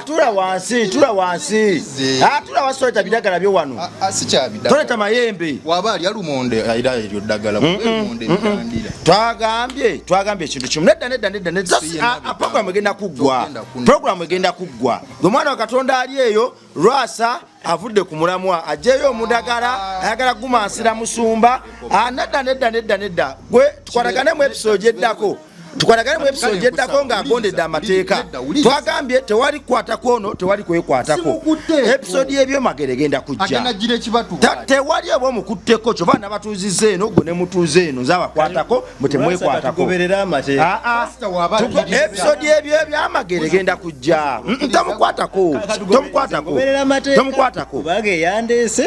Tula wansi. Tula wasoita bidagala byo wano. Sicha bidagala. Toleta mayembe. Wabali yalumonde ayira eryo ddagala lumonde ndandira. Twagambye ekintu kimu. Nedda. Program egenda kuggwa. Omwana wa Katonda ali eyo Lwasa avudde ku mulamwa ajeyo omudagala ayagala gumansira musumba. Nedda. Gwe tukwatagane mu episode eddako. Nga agondedde amateeka. Twagambye tewali kwatako ono, tewali kwekwatako. Episode y'ebyo magere genda kujja. Tewali abo mukutteko kyo baana batuuzize eno gwe ne mutuuze eno nzabakwatako mutemwekwatako. Episode y'ebyo ebyamagere genda kujja. Tomukwatako.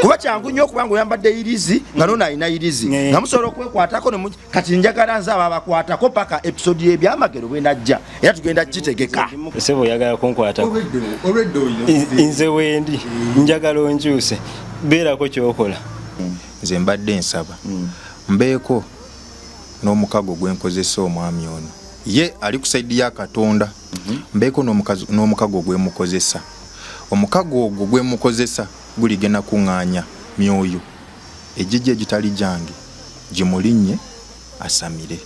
Kuba kyangu nnyo okubanga oyambadde irizi nga nono alina irizi. Nga musobola okwekwatako kati njagala nze ababakwatako paka episode y'ebyamagero bwe najja era tugenda kitegeka. Sebo oyagala kunkwatako. Nze wendi njagala onkyuse beerako kyokola. Nze mbadde nsaba mbeeko n'omukago gwe nkozesa omwami ono ye ali ku saidi ya Katonda. Mbeeko n'omukago gwe mukozesa. Omukago ogwo gwe mukozesa guligenda kuŋŋaanya myoyo egijja egitali jange gimulinnye asamire.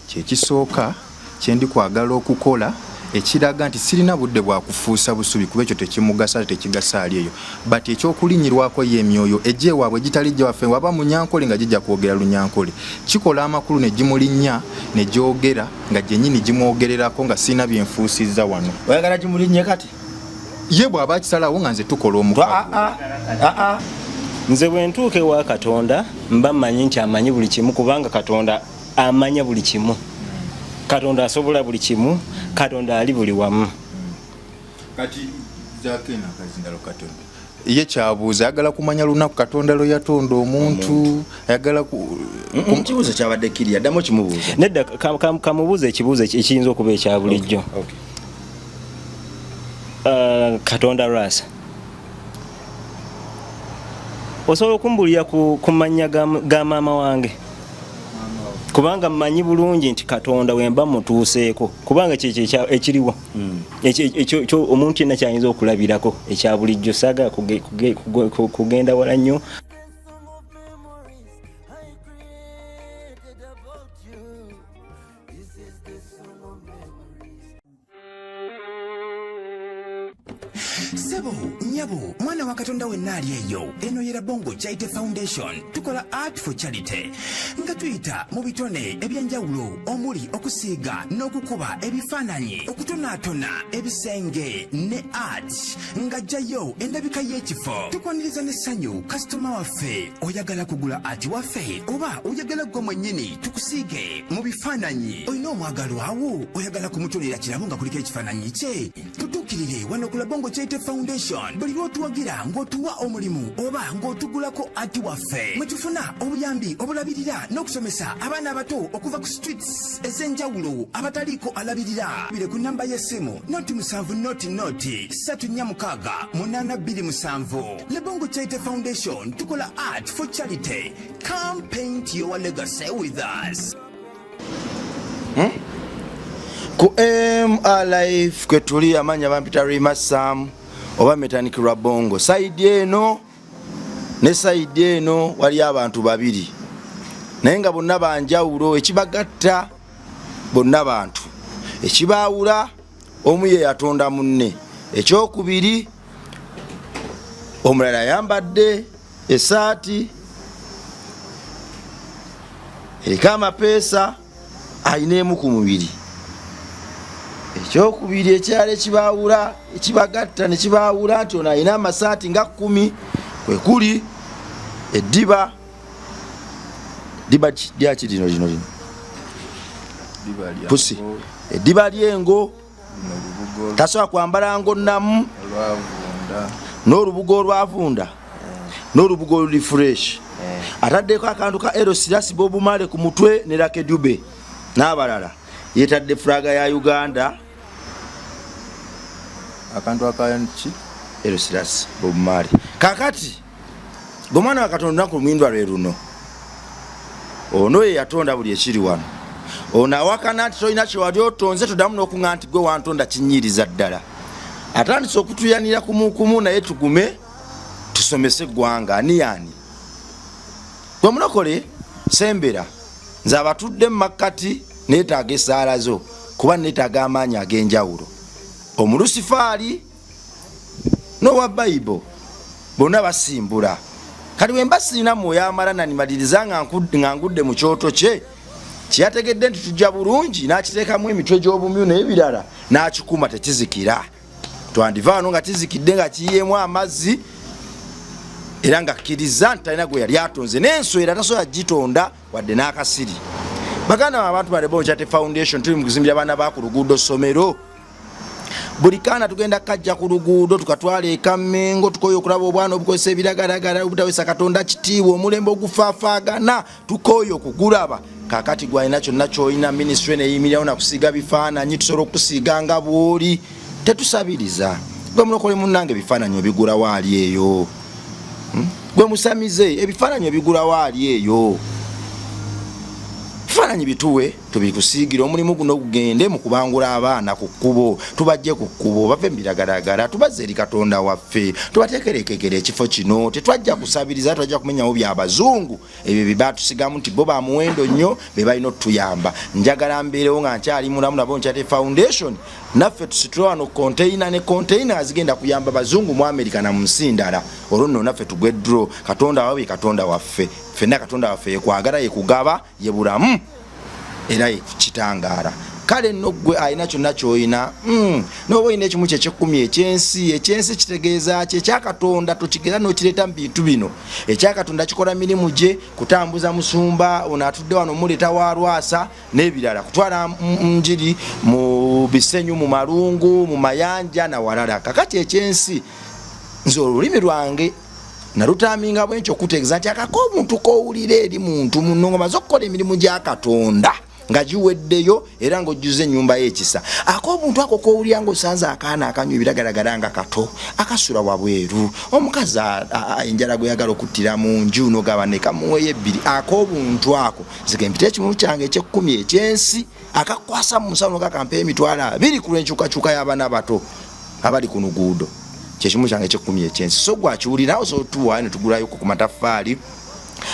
Kyekisooka kyendi kwagala okukola ekiraga nti sirina budde bwa kufuusa busubi kuba ekyo tekimugasa tekigasa ali eyo but ekyokulinyirwako y'emyoyo ejewaabwe gitali gye waffe waba munyankole nga gijja kwogera lunyankole kikola amakulu ne gimulinnya ne gyogera nga gyennyini gimwogererako nga sirina byenfuusizza wano. Oyagala gimulinnye kati? Ye bw'aba kisalawo nga nze tukola omukago. Nze bwe ntuuka ewa Katonda mba mmanyi nti amanyi buli kimu kubanga Katonda amanya buli kimu. Katonda asobola buli kimu. Katonda ali buli wamu. Kati zakena kazindalo Katonda ye kyabuuza ayagala kumanya lunaku Katonda lo yatonda omuntu ayagala kibuuzo kyabadde kiri addamu kimubuuza. Nedda kamubuuza ekibuuzo ekiyinza okuba ekya bulijjo. Katonda Lwasa osobola okumbulira ku mannya ga maama wange kubanga mmanyi bulungi nti Katonda wemba mutuuseeko kubanga kyekyo ekiriwo ekyo omuntu yenna kyayinza okulabirako ekya bulijjo saaga kugenda wala nnyo. Sebo, nyabo, mwana wa Katonda wenna ali eyo. Eno yera Bongo Charity Foundation. Tukola art for charity. Nga tuyita mu bitone ebyenjawulo omuli okusiiga n'okukuba ebifaananyi, okutonaatona ebisenge ne art. Nga jjayo endabika y'ekifo. Tukwaniriza n'essanyu kasitoma waffe. Oyagala kugula art waffe oba oyagala gwe mwennyini tukusiige mu bifaananyi. Olina omwagalwa awo oyagala kumutonera kirabo nga kuliko ekifaananyi kye. Tutuukirire wano ku Bongo Charity Foundation. Buli lw'otuwagira ng'otuwa omulimu oba ng'otugulako ati waffe mwe tufuna obuyambi obulabirira n'okusomesa abaana abato okuva ku streets ez'enjawulo abataliiko alabirira. Bire ku namba y'essimu noti 7 noti 346 Le Bongo Charity Foundation tukola art for charity. Come paint your legacy with us. Ku MRLife kwe tuli amanya bampita Rima Sam oba Mechanic Bongo. Saidi eno ne saidi eno wali abantu babiri. Naye nga bonna banjawulo ekibagatta bonna bantu. Ekibaawula omu ye yatonda munne. Ekyokubiri omulala yambadde esaati eriko amapeesa ayina emu ku mubiri. Ekyokubiri ekyala ekibaawula ekibagatta ne kibaawula nti ono alina amasaati nga 10 kwe kuli eddiba lyaki lino pusi eddiba lyengo tasobola kwambala ngonnamu n'olubugo olwavunda n'olubugo oluli fresh ataddeko akantu ka Erosirasi Bob Marley ku mutwe ne Lucky Dube n'abalala yetadde flaga ya Uganda akantu akanchi Erosirasi Bob Marley. Kakati gomwana wa Katonda ku mwindwa lwe luno ono ye yatonda buli ekiri wano ono awakana nti tolina kye wali otonze todamu n'okuŋŋa nti gwe wantonda kinyiriza ddala atandise okutuyanira kumu naye tugume tusomese eggwanga ani yani gwe mulokole sembera nze abatudde mu makkati neetaaga essaala zo kuba neetaaga amaanyi ag'enjawulo omulusifaali n'owa bayibuli bonna basimbula kati bwe mba sirina mwoyo amala nanimaliriza nga ngudde mu kyoto kye kyeyategedde nti tujja bulungi n'akiteekamu emitwe gy'obumyu n'ebirala n'akikuuma tekizikira twandiva wano nga kizikidde nga kiyiyeemu amazzi era nga kkiriza nti talina gwe yali atonze n'enswera tasobola gitonda wadde n'akasiri baganda abantu ba Rebongo Charity Foundation tuli mu kuzimbira abaana ba ku luguudo ssomero buli kaana tugenda kajja ku luguudo tukatwala ekammengo tukoye okulaba obwana obukozesa ebiragalagala obutawesa katonda kitiibwa omulembe ogufaafaagana tukoye okugulaba kakati gwalina kyonna kyolina ministry neyimirirawo nakusiiga bifaananyi tusobola okusiiga nga bwoli tetusabiriza gwe mulokole munnange ebifaananyi obigula waali eyo gwe musamize ebifaananyi obigula waali eyo bifaananyi bituwe tubikusiigira omulimu guno gugende mu kubangula abaana ku kkubo tubajje ku kkubo bave mbiragalagala tubazze eri katonda waffe tubateekerekekera ekifo kino tetwajja kusabiriza twajja kumenyawo byabazungu ebyo bebatusigamu nti bo bamuwendo nnyo be balina otuyamba njagala mbeerewo nga nkyali mulamu na Rebongo Charity Foundation naffe tusitule wano konteina ne konteina azigenda kuyamba bazungu mu Amerika na mu nsi ndala olwo nno naffe tugwe draw katonda wawe katonda waffe ffenna katonda waffe yekwagala yekugaba yebulamu era yekitangaala kale nno gwe alina kyonna kyoyina noba olina ekimu kyekyekumi ekyensi kitegeeza ki ekyakatonda tokigera nokireeta mu bintu bino ekyakatonda kikola mirimu gye kutambuza musumba ono atudde wano muleeta wa Lwasa n'ebirala kutwala njiri mu bisenyu mu malungu mu mayanja nawalala kakati ekyensi nze olulimi lwange nalutaminga bwenkyo okutegeeza nti akako omuntu kowulira eri muntu muno nga maze okukola emirimu gya katonda nga giweddeyo era ng'ojjuza ennyumba y'ekisa ak'omuntu ako kowulira ng'osanze akaana akanywa ebiragalagala nga kato akasula wabweru omukazi enjala gwe yagala okuttira mu nju n'ogaba ne kamuweeyo ebbiri ak'obuntu ako nzige mpita ekimu kyange eky'ekkumi ekyensi akakwasa mu musawo n'okakampa emitwalo 2 ku lw'enkyukakyuka y'abaana bato abali ku luguudo kyekimu kyange eky'ekkumi ekyensi so gwakiwulira nawe osotuwayo netugulayo ku mataffaali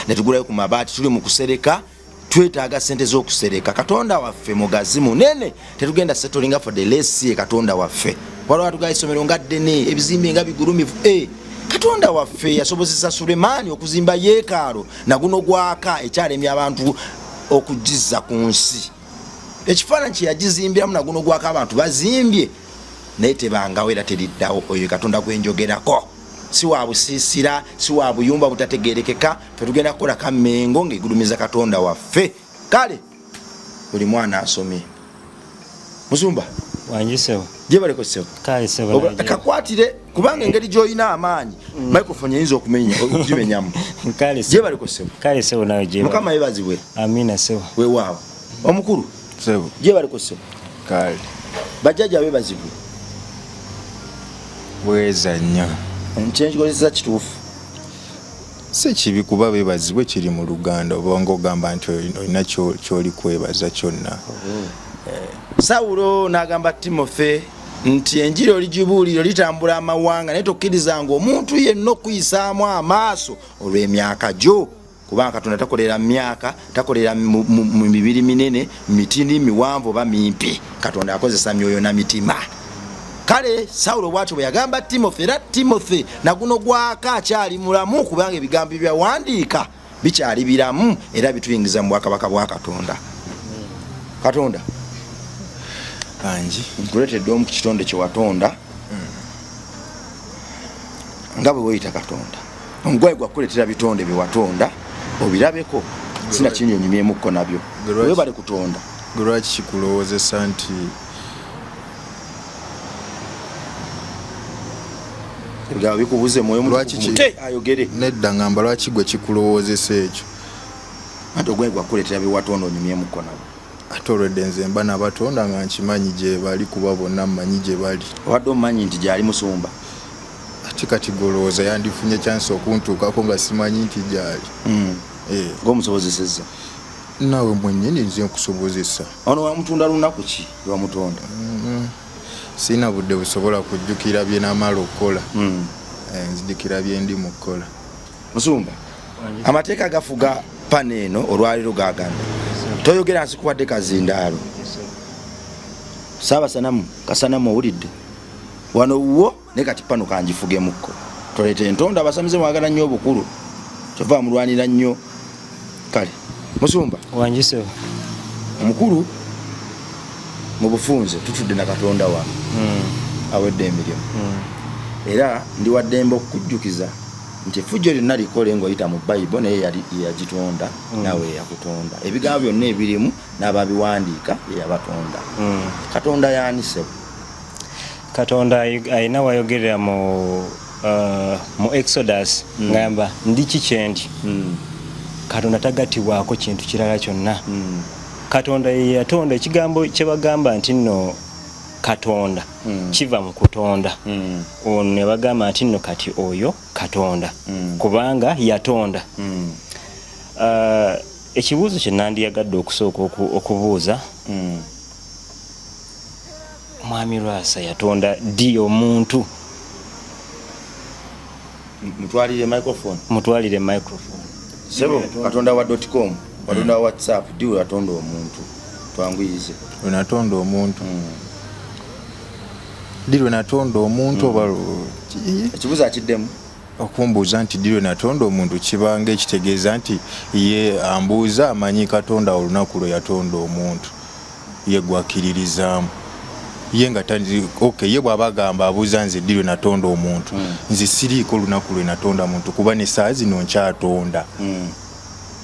netugulayo ku mabaati tuli mu kusereka twetaaga sente z'okusereka katonda waffe mugazi munene tetugenda settlinga for the less ye katonda waffe waliwo atugayo essomero nga ddene ebizimbe nga bigulumivu katonda waffe yasobozesa Sulemaani okuzimba yeekaalo naguno gwaka ekyalemya abantu okugizza ku nsi ekifaananyi kye yagizimbiramu naguno gwaka abantu bazimbye naye tebangawo era teriddawo oyo katonda gwenjogerako si wa busiisira si wa buyumba butategerekeka tetugenda kukola kammengo ng'egulumiza katonda waffe kale buli mwana asomye musumba wanjisewo gye baleko ssebo kale sebo kakwatire kubanga engeri gy'olina amaanyi microphone eyinza okugimenyamu kale gye baleko ssebo kale sebo nawe gye mukama yebazibwe amina sebo weewaawo omukulu sebo gye baleko ssebo kale bajjajja bebazibwe bweza nnyo nkyenkikozesa kituufu si kibi kuba beebazibwe kiri mu Luganda oba ng'ogamba nti olina ky'oli kwebaza kyonna Sawulo n'agamba Timothy nti enjiri oligibuulira litambula amawanga naye tokkirizanga omuntu yenna okuyisaamu amaaso olw'emyaka gyo kubanga katonda takolera myaka takolera mu mibiri minene mitini miwanvu oba mimpi katonda akozesa myoyo na mitima kale Sawulo bwatyo bwe yagamba Timothy era Timothy naguno gwaka akyali mulamu kubanga ebigambo byawandiika bikyali biramu era bituyingiza mu bwakabaka bwa katonda katonda anji nkuleetedde omu ku kitonde kye watonda nga bwe weyita katonda omugwayi gwakuleetera bitonde bye watonda obirabeko sina kinyonyumyemukko nabyo webale kutonda lwaki kikulowoozesa nti ebigambo bikubuze mwoyo mute ayogere nedda ngamba lwaki gwe kikulowoozesa ekyo ate ogwayi gwakuleetera bye watonda onyumyemukko nabyo ate olwedde nze mba n'abatonda nga nkimanyi gye bali kuba bonna mmanyi gye bali obadde omumanyi nti gyali musumba ate kati golowooza yandifunye kyansi okuntuukako nga simanyi nti gyali ng'omusobozesezza naawe mwennyini nze nkusobozesa ono wamutunda lunaku ki lwamutonda sina budde busobola kujjukira bye namala okukola. Nzijukira bye ndi mu kukola. Musumba amateeka gafuga pana eno olwaliro gaganda toyogera nsi kuwadde kazindaalo Ssaabasanamu Kasanamu owulidde wano wo ne kati pano kanjifugemmukko toleete entonda abasamize mwagala nnyo obukulu kyova mulwanira nnyo kale Musumba wanjise omukulu mu bufunze tutudde na Katonda wa awedde emirimu era ndi waddembe okujjukiza nti effujjo lyonna likole ng'oyita mu Bayibuli naye yali yagitonda nawe yakutonda ebigambo byonna ebirimu n'ababiwandiika ye yabatonda Katonda yaani sebo Katonda ayina wayogerera mu Exodus ngamba ndi kikyendi Katonda tagatibwako kintu kirala kyonna Katonda ye yatonda ekigambo kye bagamba nti nno Katonda kiva mu kutonda ono ne bagamba nti nno kati oyo Katonda kubanga yatonda ekibuuzo kye nandiyagadde okusooka okubuuza Mwami Lwasa yatonda ddi omuntu mutwalire microphone sebo Katonda wa .com Katonda wa WhatsApp ddi yatonda omuntu twanguyize natonda omuntu Dilwe natonda omuntu oba ekibuuzo akiddemu okumbuuza nti dilwe natonda omuntu kibanga ekitegeeza nti ye ambuuza amanyi Katonda olunaku lwe yatonda omuntu ye gwakiririzaamu ye nga ye bw'aba agamba abuuza nze dilwe natonda omuntu nze siriiko olunaku lwe natonda muntu kuba n'essaawa zino nkyatonda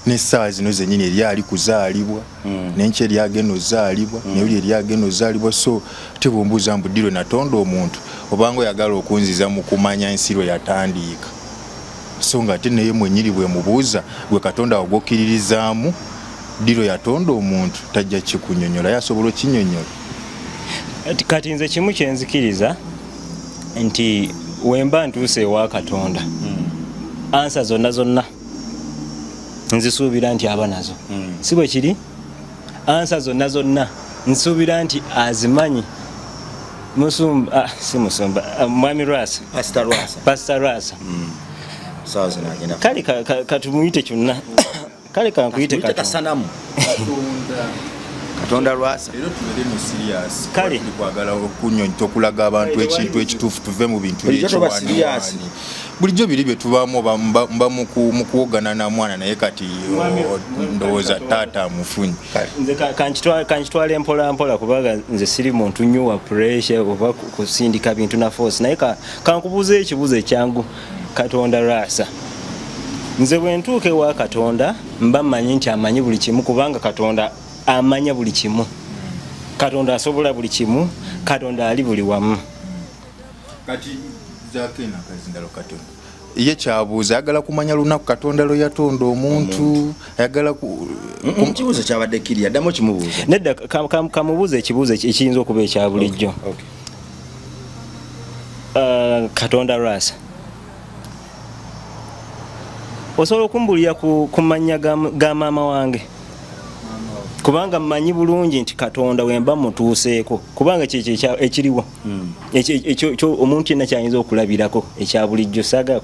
n'essaawa zino zennyini eryali kuzaalibwa n'enkya eryagenda ozaalibwa n'eri eryagenda ozaalibwa so tebumbuuza mbu dilwe natonda omuntu obanga oyagala okunziza mu kumanya ensi lwe yatandiika so nga ate naye mwenyiri bwe mubuuza gwe Katonda wagwokkiririzaamu dilwe yatonda omuntu tajja kikunyonyola yasobola okinyonyola kati nze kimu kyenzikiriza nti wemba ntuuse ewa Katonda ansa zonna nzisuubira nti aba nazo si bwe kiri ansa zonna nsuubira nti azimanyi Musumba si Musumba Mwami Lwasa Pastor Lwasa kale katumuyite kyonna kale kankuyite Kasanamu Katonda Lwasa era tubeere mu serious kale kwagala okunyonyo okulaga abantu ekintu ekituufu tuve mu bintu eky'ekiwani bulijjo biri bye tubaamu mba mu kuwogana na mwana naye kati ndowooza taata amufunye nze kankitwala empola kubanga nze siri muntu nnyo wa pressure oba kusindika bintu na force naye kankubuuza ekibuuzo ekyangu Katonda Lwasa nze bwe ntuuka ewa Katonda mba mmanyi nti amanyi buli kimu kubanga Katonda amanya buli kimu Katonda asobola buli kimu Katonda ali buli wamu kati zakena kazindalo Katonda ye kyabuuza ayagala kumanya lunaku Katonda lwe yatonda omuntu ayagala kibuuzo kyabadde kiri addamu kimubuuza nedda kamubuuza ekibuuzo ekiyinza okuba ekya bulijjo Katonda Lwasa osobola okumbulira ku mannya ga maama wange kubanga mmanyi bulungi nti Katonda wemba mutuuseeko kubanga kyekyo ekiriwo ekyo omuntu yenna kyayinza okulabirako ekya bulijjo saagala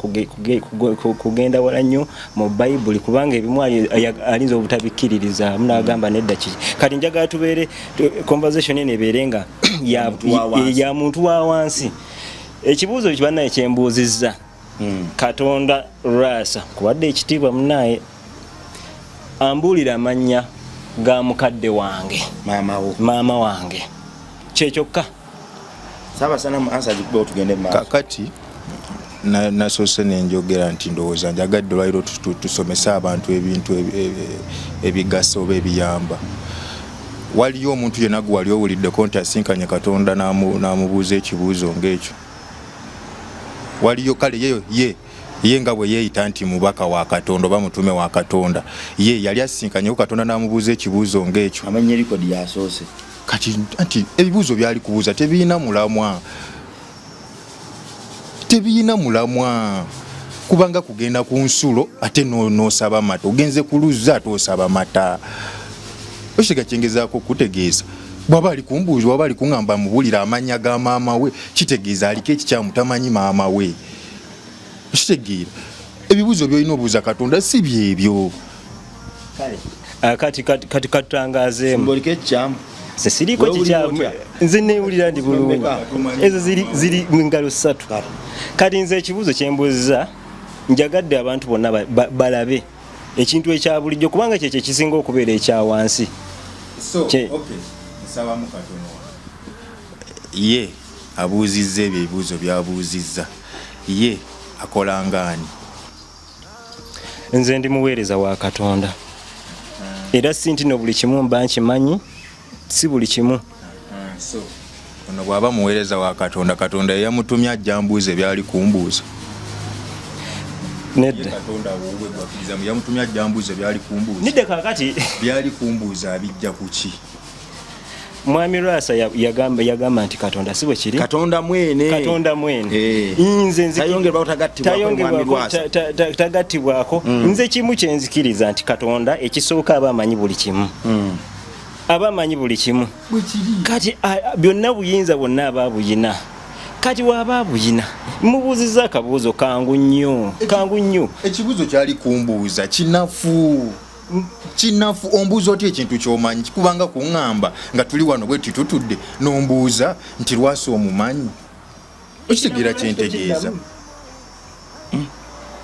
kugenda wala nnyo mu Bayibuli kubanga ebimu alinza obutabikkiririza munagamba nedda kiki kati njagala tubeere conversation eno ebeere nga ya muntu wa wansi ekibuuzo kibannaye kyembuuzizza Katonda Lwasa kubadde ekitiibwa munnaye ambuulira amannya ga mukadde wange maama wange kyekyokka Ssaabasanamu ansa gikuba otugende mu maaso kakati nasoose nenjogera nti ndowooza njagadde olwaliro tusomese abantu ebintu ebigasa oba ebiyamba waliyo omuntu yenna gwe wali owuliddeko nti asinkanye Katonda n'amubuuza ekibuuzo ng'ekyo waliyo kale ye nga bwe yeeyita nti mubaka wa Katonda oba mutume wa Katonda ye yali asinkanyeko Katonda n'amubuuza ekibuuzo ng'ekyo amanye likodi yasoose kati anti ebibuuzo byali kubuuza tebiina mulamwa kubanga kugenda ku nsulo ate n'osaba mata ogenze ku luzza ate osaba mata okiga kyengezaako okutegeeza bwaba ali kumbuuza bwaba ali kuŋŋamba mubulira amanya ga maama we kitegeeza aliko ekikyamu tamanyi maama we kitegeera ebibuuzo byolina obuuza Katonda si byebyo kati katangazeemu mbolike ekyamu siriko kikyamu nze neewulira ndi bulungi ezo ziri mu ngalo 3 kati nze ekibuuzo kyembuuziza njagadde abantu bonna balabe ekintu ekya bulijjo kubanga kyekyo ekisinga okubeera ekya wansi ye abuuzizza ebyo ebibuuzo byabuuzizza ye akola ngaani nze ndi muweereza wa Katonda era sintino buli kimu mba nkimanyi si buli kimu ono bw'aba muweereza wa Katonda Katonda yamutumya ajja mbuuze byali kumbuuza nedda yamutumya ajja mbuuze byali kumbuuza nedda kakati byali kumbuuza abijja kuki Mwami Rasa yagamba nti Katonda si bwe kiri Katonda mwene nze tayongerwa tagattibwako nze kimu kyenzikiriza nti Katonda ekisooka abamanyi buli kimu abamanyi buli kimu kati byonna buyinza bwonna ababuyina kati waba buyina mubuuziza akabuuzo kangu nnyo ekibuuzo kyali kumbuuza kinafu ombuuza otya ekintu kyomanyi kikubanga kuŋŋamba nga tuli wano bwe tutudde nombuuza nti lwasi omumanyi okitegeera kyentegeeza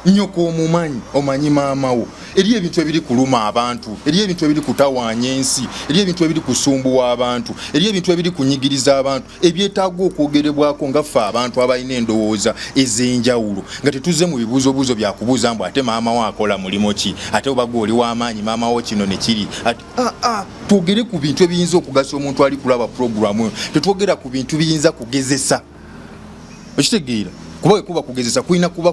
nnyoko omumanyi omanyi maama wo eri ebintu ebiri kuluma abantu eri ebintu ebiri kutawaanya ensi eri ebintu ebiri kusumbuwa abantu eri ebintu ebiri kunyigiriza abantu ebyetaaga okwogerebwako nga ffe abantu abalina endowooza ez'enjawulo nga tetuze mu bibuuzobuuzo byakubuuza mbu ate maama wo akola mulimo ki ate oba gwe oli w'amaanyi maama wo kino ne kiri twogere ku bintu ebiyinza okugasa omuntu ali kulaba puroguramu eyo tetwogera ku bintu biyinza kugezesa okitegeera kuba kugezesa kulina kuba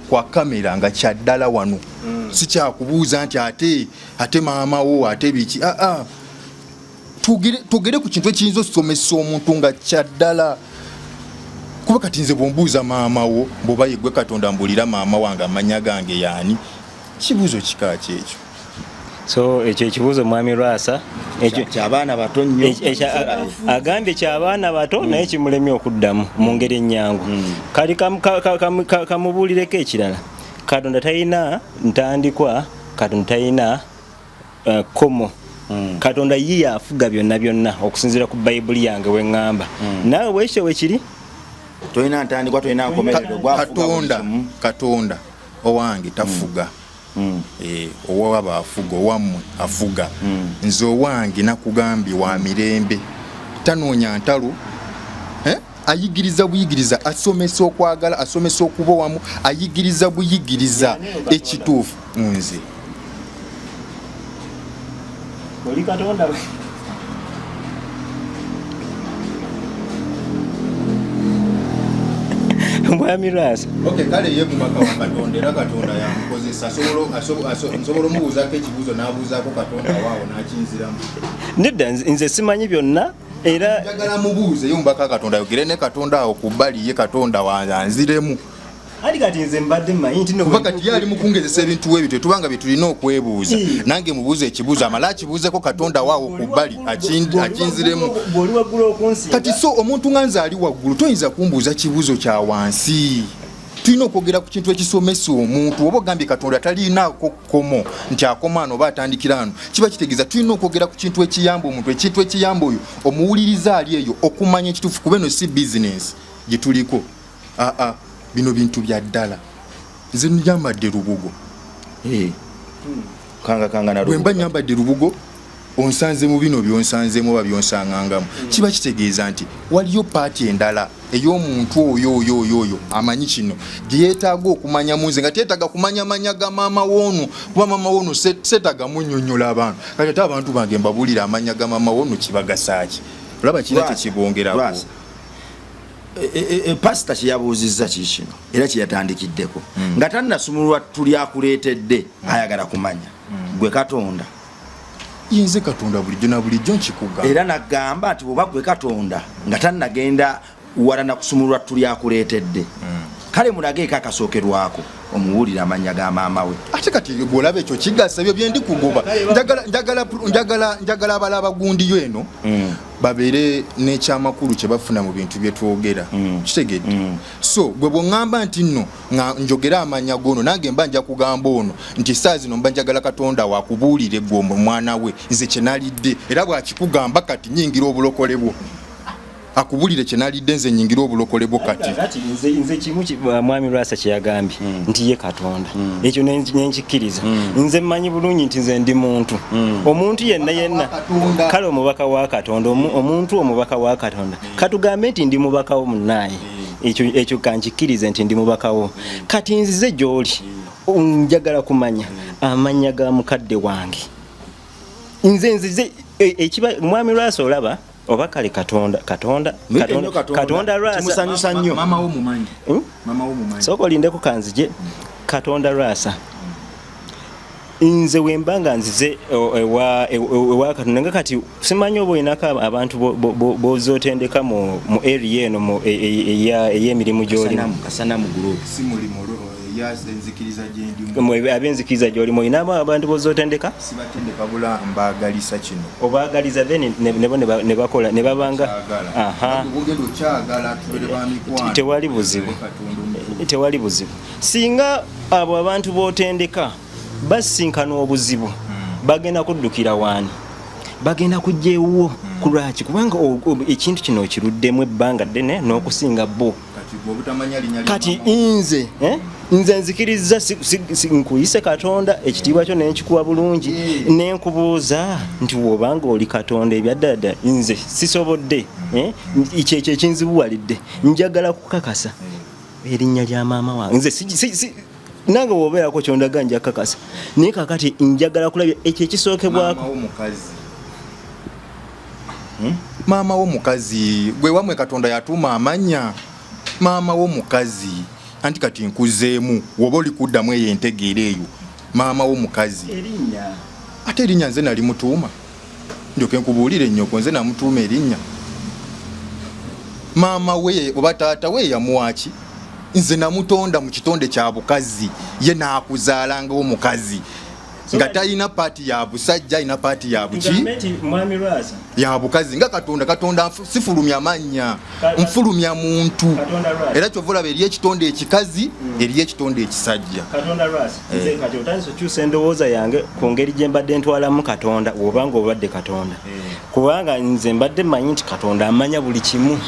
kwa kamera nga kyaddala wano si kyakubuuza nti ate maama wo ate biki tugere ku kintu ekiyinza osomesa omuntu nga kyaddala kuba kati nze bwombuuza maama wo bw'oba yegwe Katonda mbulira maama wange amanya gange yaani kibuuzo kika kyekyo so ekyo ekibuuzo Mwami Rasa ky'abaana bato nnyo agambye ky'abaana bato naye kimulemye okuddamu mu ngeri ennyangu kali kamubuulireko ekirala Katonda talina ntandikwa Katonda talina komo Katonda ye afuga byonna okusinziira ku Bayibuli yange weŋŋamba naawe bwekyo wekiri tolina ntandikwa tolina nkomerero Katonda owange tafuga owaba afuga owammwe afuga nze owange nakugambye wa mirembe tanoonya ntalo ayigiriza buyigiriza asomesa okwagala asomesa okuba wamu ayigiriza buyigiriza ekituufu nze oli Katonda Mwami Rasa kale ye kumaka wa Katonda era Katonda yamukozesa nsobola omubuuzaako ekibuuzo n'abuuzaako Katonda waawo n'akinziramu nedda nze simanyi byonna era njagala mubuuze yombaka Katonda yogere ne Katonda awo ku bbali ye Katonda wanziremu ali kati nze mbadde mmanyi nti kuba kati yali mukungezesa ebintu weebyo tetubanga bye tulina okwebuuza nange mubuuze ekibuuzo amala akibuuzeko Katonda waawo ku bbali akinziremu kati so omuntu nga nze ali waggulu toyinza kumbuuza kibuuzo kya wansi tulina okwogera ku kintu ekisomesa omuntu oba ogambye Katonda talinaako komo nti akoma ano oba atandikira ano kiba kitegeeza tulina okwogera ku kintu ekiyamba omuntu ekintu ekiyamba oyo omuwuliriza ali eyo okumanya ekituufu kuba eno si bizinesi gye tuliko bino bintu bya ddala nze nyambadde lubugo bwe mba nyambadde lubugo onsanze mu bino byonsanzemu oba byonsangangamu kiba kitegeeza nti waliyo paati endala ey'omuntu oyo amanyi kino gye yeetaaga okumanya munze nga teetaaga kumanya manya ga maama woono kuba maama woono seetaaga munnyonnyola abantu kati ate abantu bange mbabuulira amanya ga maama woono kibagasaaki olaba kina kyekibongerako pasita kyeyabuuzizza kikino era kyeyatandikiddeko nga tannasumulwa tulyakuleetedde ayagala kumanya gwe Katonda yinze Katonda bulijjo na bulijjo nkikugamba era nagamba nti bwoba gwe Katonda nga tannagenda wala nakusumulwa tulyakuleetedde kale mulageeko akasookerwako omuwulira amanya ga maama we. Ate kati gwolaba ekyo kigasa ebyo byendi kugoba. Njagala abalaba gundiyo eno babeere n'ekyamakulu kye bafuna mu bintu bye twogera. Kitegedde. So gwe bw'oŋŋamba nti nno njogera amanya gono nange mba nja kugamba ono nti saa zino mba njagala Katonda wakubuulire gwe omwana we nze kye nalidde era bw'akikugamba kati nyingira obulokole bwo. Akubulire kye nalidde nze nyingira obulokole bwo kati. Nze kimu mwami Lwasa kye yagambye nti ye Katonda. Ekyo nenkikkiriza. Nze mmanyi bulungi nti nze ndi muntu. Omuntu yenna kale omubaka wa Katonda, omuntu omubaka wa Katonda. Katugambe nti ndi mubaka wo munnaye. Ekyo kankikkirize nti ndi mubaka wo. Kati nzize gy'oli njagala kumanya amanya ga mukadde wange. Nze ekiba mwami Lwasa olaba oba kale Katonda Lwasa kimusanyusa nnyo. Mama wo mumanyi. Soko olindeko kanzije Katonda Lwasa. Nze wembanga nzize ewa Katonda nga kati simanyi oba olinako abantu bozotendeka mu area eno ey'emirimu gy'olimu. Kasana mu group. Enzikiriza gyendimu. Abenzikiriza gy'olimu olinamu abantu bozotendeka? Sibatendeka bula mbaagaliza kino. Obaagaliza then nebo ne bakola ne babanga. Tewali buzibu. Tewali buzibu. Singa abo abantu botendeka basinkana obuzibu bagenda kuddukira waani, bagenda kujja ewuwo kulwaki kubanga ekintu kino okiruddemu ebbanga ddene n'okusinga bo. Kati nze nzikiriza nkuyise Katonda ekitiibwa kyo nenkikuwa bulungi nenkubuuza nti wobanga oli Katonda ebyaddadda nze sisobodde ekyo ekinzibuwalidde njagala kukakasa erinnya lya maama wange. Nze nange wobeerako kyondaga nja kakasa naye kakati njagala kulabya ekyo ekisookebwako. Maama wo mukazi gwe wamwe Katonda yatuuma amanya. Maama wo mukazi anti kati nkuzeemu woba oli kuddamu eyo entegeera eyo. Maama wo mukazi erinnya ate erinnya nze nali mutuuma njoke nkubuulire nnyoko nze namutuuma erinnya. Maama we oba taata we yamuwaki nze namutonda mu kitonde kya bukazi ye naakuzaalangawo mukazi nga talina paati ya busajja alina paati ya buki ya bukazi nga Katonda sifulumya mannya nfulumya muntu era kyovulaba eri ekitonde ekikazi eri ekitonde ekisajja. Katonda Lwasa nze kati otandise okyusa endowooza yange ku ngeri gye mbadde ntwalamu Katonda obanga obadde Katonda kubanga nze mbadde mmanyi nti Katonda amanya buli kimu,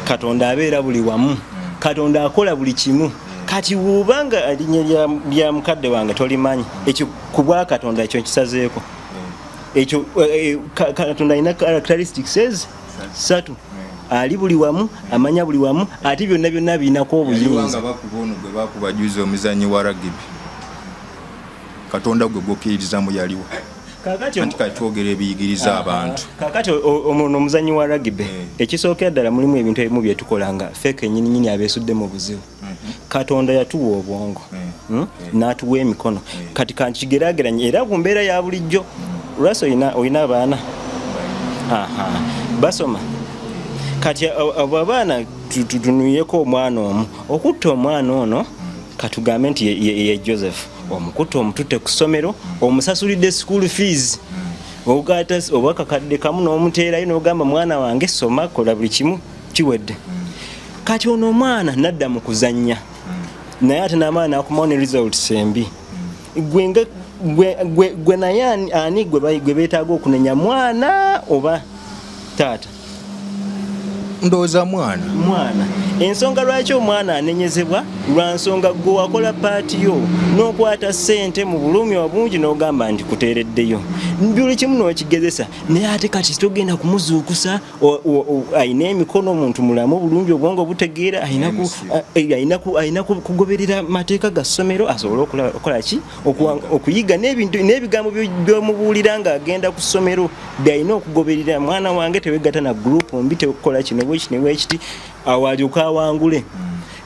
Katonda abeera buli wamu, Katonda akola buli kimu. Kati wubanga alinnya lya mukadde wange tolimanyi ekyo kubwa Katonda ekyo nkisazeeko. Ekyo Katonda alina characteristics satu ali buli wamu amanya buli wamu ate byonna birinako obuyinza. Bakubono gwe bakubajuza omuzanyi wa rugby Katonda gwe gokirizamu yaliwo. Kakati twogera ebiyigiriza abantu. Kakati omuzanyi wa rugby ekisookera ddala mulimu ebintu ebimu bye tukolanga feke nyini abesudde mu buzibu. Katonda yatuwa obwongo n'atuwa emikono kati kankigeraageranye era ku mbeera ya bulijjo. Lwasa olina abaana basoma kati abo abaana tutunuyeko omwana omu okutta omwana ono katugambe nti ye Joseph omukutte omututte ku ssomero omusasulidde school fees oba kakadde kamu n'omuteerayo n'ogamba mwana wange soma kola buli kimu kiwedde. Kati ono omwana nadda mu kuzannya naye ate n'amaana akumawo ne results embi. Gwe naye ani gwe beetaaga okunenya mwana oba taata? Ndowooza mwana. Ensonga lwaki omwana anenyezebwa lwa nsonga gwe wakola paati yo n'okwata ssente mu bulumi obungi n'ogamba nti kuteereddeyo buli kimu n'okigezesa naye ate kati togenda kumuzuukusa ayina emikono omuntu mulamu obulungi obwongo butegeera ayina kugoberera mateeka ga ssomero asobole okukola ki okuyiga n'ebigambo by'omubuulira ng'agenda ku ssomero byalina okugoberera. Mwana wange tewegatta na gurupu mbi tekola kino bwekiti awalyoka awangule.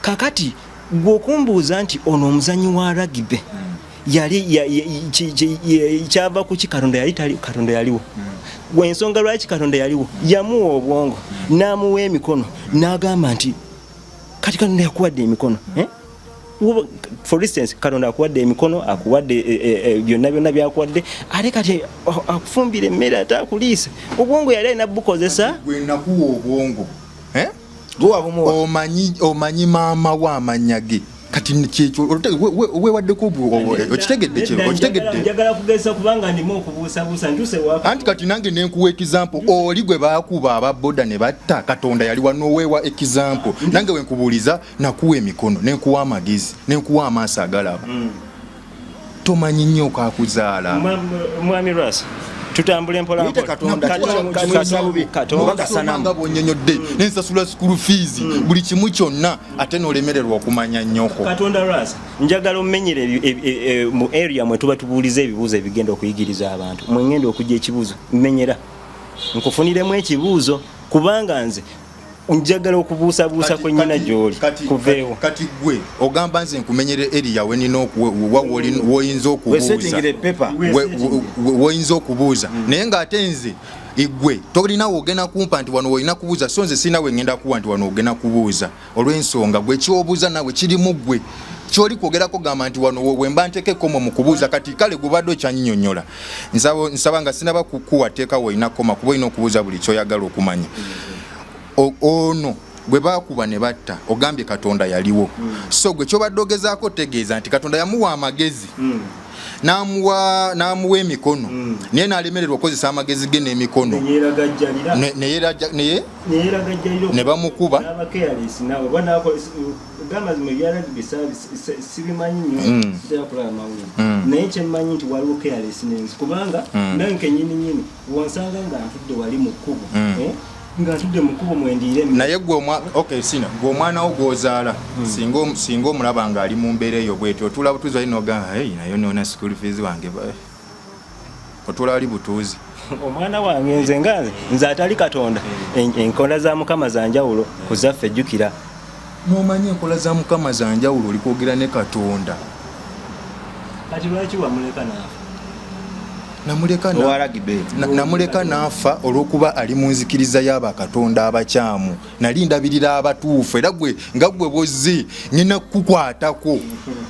Kakati gwokumbuuza nti ono omuzanyi wa rugby yali kyava ku ki? Katonda yaliwo. Ensonga lwaki Katonda yaliwo yamuwa obwongo n'amuwa emikono n'agamba nti kati Katonda yakuwadde emikono for instance Katonda akuwadde emikono akuwadde byonna byakuwadde ate kati akufumbire emmere ate akuliisa obwongo yali alina bukozesa gwe nakuwa obwongo omanyi maama wa amanya ge kati kyekyo wewaddeko okitegedde njagala kugesa kubanga ndimu okubuusabuusa ntuse waka anti kati nange nenkuwa example oli gwe baakuba ababoda ne batta Katonda yali wanoweewa example nange wenkubuuliza nakuwa emikono nenkuwa amagezi nenkuwa amaaso agalaba tomanyi nnyo kakuzaala mwami Ras tutambule mpola Katonda bonyonyodde nensasula school fees buli kimu kyonna ate n'olemererwa okumanya nnyoko Katonda Ras njagala omenyere mu area mwe tuba tubuuliza ebibuuzo ebigenda okuyigiriza abantu mwengenda okujja ekibuuzo menyera nkufuniremu ekibuuzo kubanga nze njagala okubuusabuusa kwe nnyina gy'oli kuveewo kati gwe ogamba nze nkumenyere area wenina woyinza okubuuza naye ng'ate nze igwe tolina wogenda kumpa nti wano wolina kubuuza so nze sirina wengenda kuwa nti wano ogenda kubuuza olw'ensonga gwe kyobuuza nawe kirimu gwe kyoli kwogerako gamba nti wano wemba ntekekkomo mu kubuuza kati kale gubadde okyannyonnyola nsaba nga sinaba kukuwa teeka wolina koma kuba olina okubuuza buli kyoyagala okumanya ono gwe baakuba ne batta ogambye Katonda yaliwo so gwe kyobadde ogezaako tegeeza nti Katonda yamuwa amagezi n'amuwa emikono naye n'alemererwa okukozesa amagezi ge n'emikono ne bamukuba naye kyemmanyi nti waliwo carelessness kubanga nange nyininyini wansanga nga ntudde wali mu kkubo nga tudde mukubo mwendire naye gwe omwana wo gwozaala singa omulaba nga ali mu mbeera eyo bwetyo otula butuuzi ali noga nayo noona school fees wange otula ali butuuzi omwana wange nze atali Katonda enkola za Mukama za njawulo kuzaffe jjukira n'omanyi enkola za Mukama za njawulo oli kwogera ne Katonda kati lwaki wamuleka namuleka n'afa olw'okuba ali mu nzikiriza y'abakatonda abakyamu nali ndabirira abatuufu era nga gwe bozze ngenda kukukwatako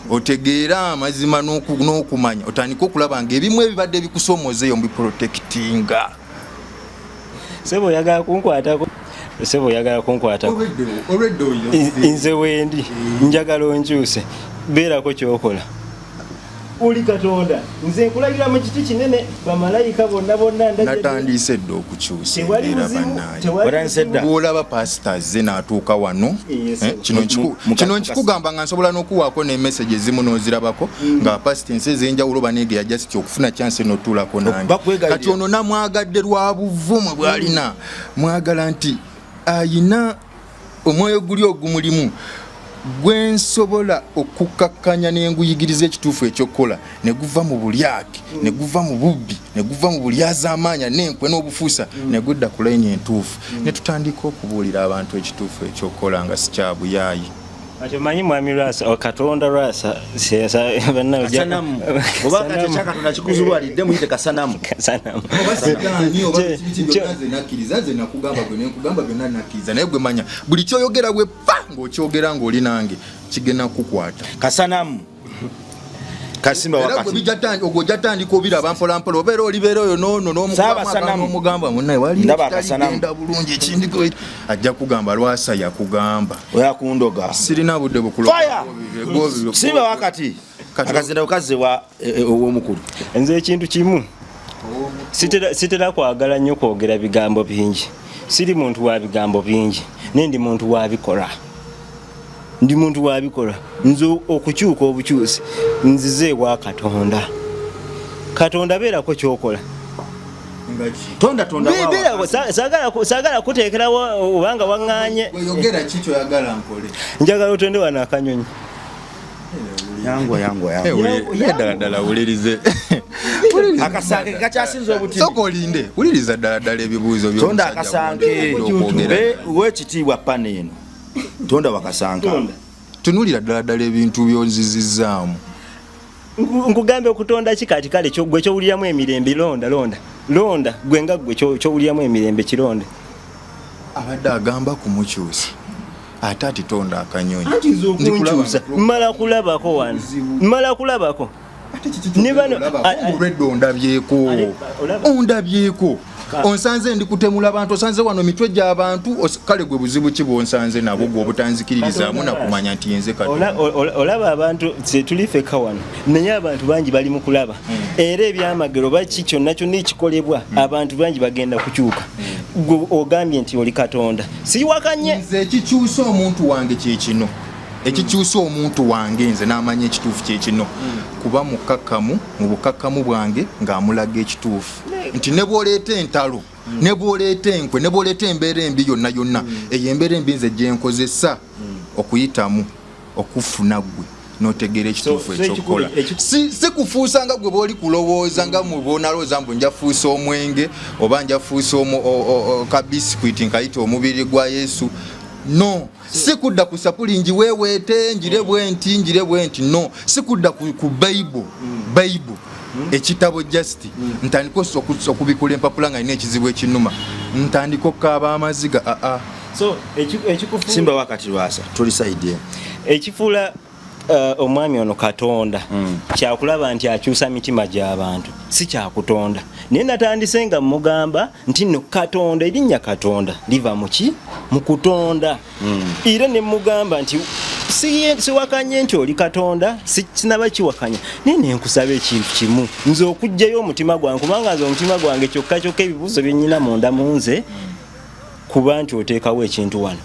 otegeera amazima n'okumanya otandika okulaba ng'ebimu ebibadde bikusomozeeyo mbiprotectinga sebo oyagala kunkwatako nze wendi njagala onkyuse beerako kyokola uli Katonda nze nkulagira mu kiti kinene bamalayika bonna natandise dde okukyusa bw'olaba pastors ze n'atuuka wano kino nkikugamba nga nsobola n'okuwaako n'emessage ezimu n'ozirabako nga pastors ez'enjawulo baneegera just okufuna chance n'otuulako nange kati ono namwagadde lwa buvumu bw'alina mwagala nti ayina omwoyo guli ogumulimu gwensobola okukakkanya n'enguyigiriza ekituufu ekyokukola ne guva mu bulyake ne guva mu bubbi ne guva mu bulyazaamaanya n'enkwe n'obufuusa ne gudda ku layini entuufu ne tutandika okubuulira abantu ekituufu ekyokukola nga si kyabuyaayi ate manyi mwami Rasa Katonda Rasa kasanamu obaka Katonda kikuzulwalidde muyite kasanamu nakkiriza nze nakugamba byonna nakkiriza naye gwe manya buli kyoyogera bwe ng'okyogera ng'oli nange kigenda kukwata kasanamu kasimba wakati ogwo jatandika obiraba mpolampola obeera olibeera oyo n'omugamba munnaye waligenda bulungi ekindiko ajja kugamba Lwasa yakugamba oyakundoga sirina budde simba wakati akazinda ukaze ow'omukulu nze ekintu kimu sitera kwagala nnyo kwogera bigambo bingi siri muntu wa bigambo bingi nendi muntu wabikola ndi muntu wabikola nze okukyuka obukyusi nzize wa Katonda beerako kyokola tonda sagala kuteekerawo obanga waŋŋaanye njagala otonde wano akanyonyi ddala wulirize akasange kakyasinza obutiini soka olinde wuliriza ddala ebibuuzo tonda akasange wekitiibwa pana eno tonda wakasanka tunulira ddala ebintu byonzizizaamu nkugambe okutonda kikati kale gwe kyowuliramu emirembe londa gwe nga gwe kyowuliramu emirembe kironde abadde agamba kumukyusa ate atitonda akanyonyi mala kulabako wano mala kulabako olwedde ondabyeko onsanze ndi kutemula abantu osanze wano mitwe gy'abantu kale gwe buzibu ki bwonsanze nabwo gw'obutanzikiririzaamu nakumanya nti yenze olaba abantu tulifeka wano naye abantu bangi bali mu kulaba era ebyamagero baki kyonna kyonna ekikolebwa abantu bangi bagenda kukyuka ogambye nti oli Katonda siwakanye nze ekikyusa omuntu wange kyekino ekikyusa omuntu wange nze n'amanya ekituufu kyekino kuba mukakkamu mu bukakkamu bwange ng'amulaga ekituufu nti ne bw'oleeta entalo ne bw'oleeta enkwe ne bw'oleeta embeera embi yonna yonna eyo embeera embi nze gye nkozesa okuyitamu okufuna ggwe n'otegeera ekituufu ekyokukola si kufuusa nga gwe bw'oli kulowooza nga mubonalowooza mbu njafuusa omwenge oba njafuusa kabisikwiti nkayita omubiri gwa Yesu no sikudda ku sapulingi weeweete njire bwenti no sikudda ku Bible ekitabo just ntandika okubikula empapula nga nina ekizibu ekinuma ntandika okukaaba amaziga so ekikufu Simba wakati Lwasa tuli side ekifuula omwami ono Katonda kyakulaba nti akyusa mitima gy'abantu si kyakutonda naye natandise nga mugamba nti no Katonda erinnya Katonda liva muki mu kutonda era ne mugamba nti siwakanye nti oli Katonda sinaba kiwakanya naye nenkusaba ekintu kimu nze okugjayo omutima gwange kubanga nze omutima gwange kyokka ebibuuzo byennyina munda mu nze kuba nti oteekawo ekintu wano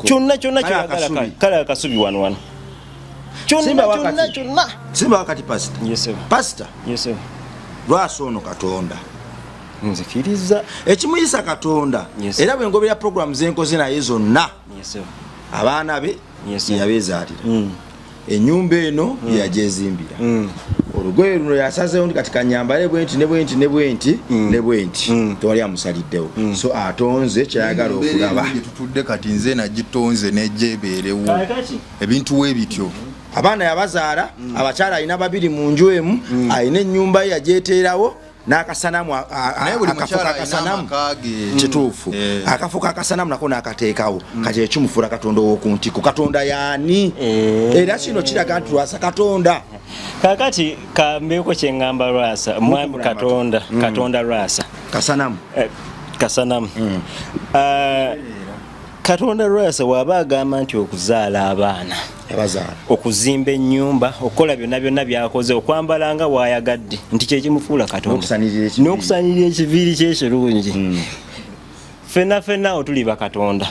kyonna kyagala kale akasubi wano Simba wakati pastor. Yes sir. Pastor. Yes sir. Lwasa ono Katonda. Nzikiriza. Ekimuyisa Katonda. Yes, era bwe ngobera program zenkoze naye zonna. Yes sir. Abaana be yabezaalira. Ennyumba eno yajezimbira. Olugoye luno yasazeewo ndi kati kanyambale bwenti. Tewali amusaliddewo. So atonze kyayagala okulaba. Tutudde kati nze nagitonze nejjebeerewo. Ebintu webityo. Abaana yabazaala abakyala alina babiri mu nju emu alina ennyumba ye yagyeterawo n'akasanamu akafuka akasanamu kituufu akafuka akasanamu nako n'akateekawo kati ekimufuula Katonda ow'okuntiku Katonda yaani era kino kiraga nti Lwasa Katonda kakati kambeeko kyeŋŋamba Lwasa mwami Katonda Lwasa kasanamu Katonda Lwasa waba agamba nti okuzaala abaana okuzimba ennyumba okukola byonna byakoze okwambala nga waayagadde nti kyekimufuula Katonda n'okusanirira ekiviiri kyekirungi ffenna otuli bakatonda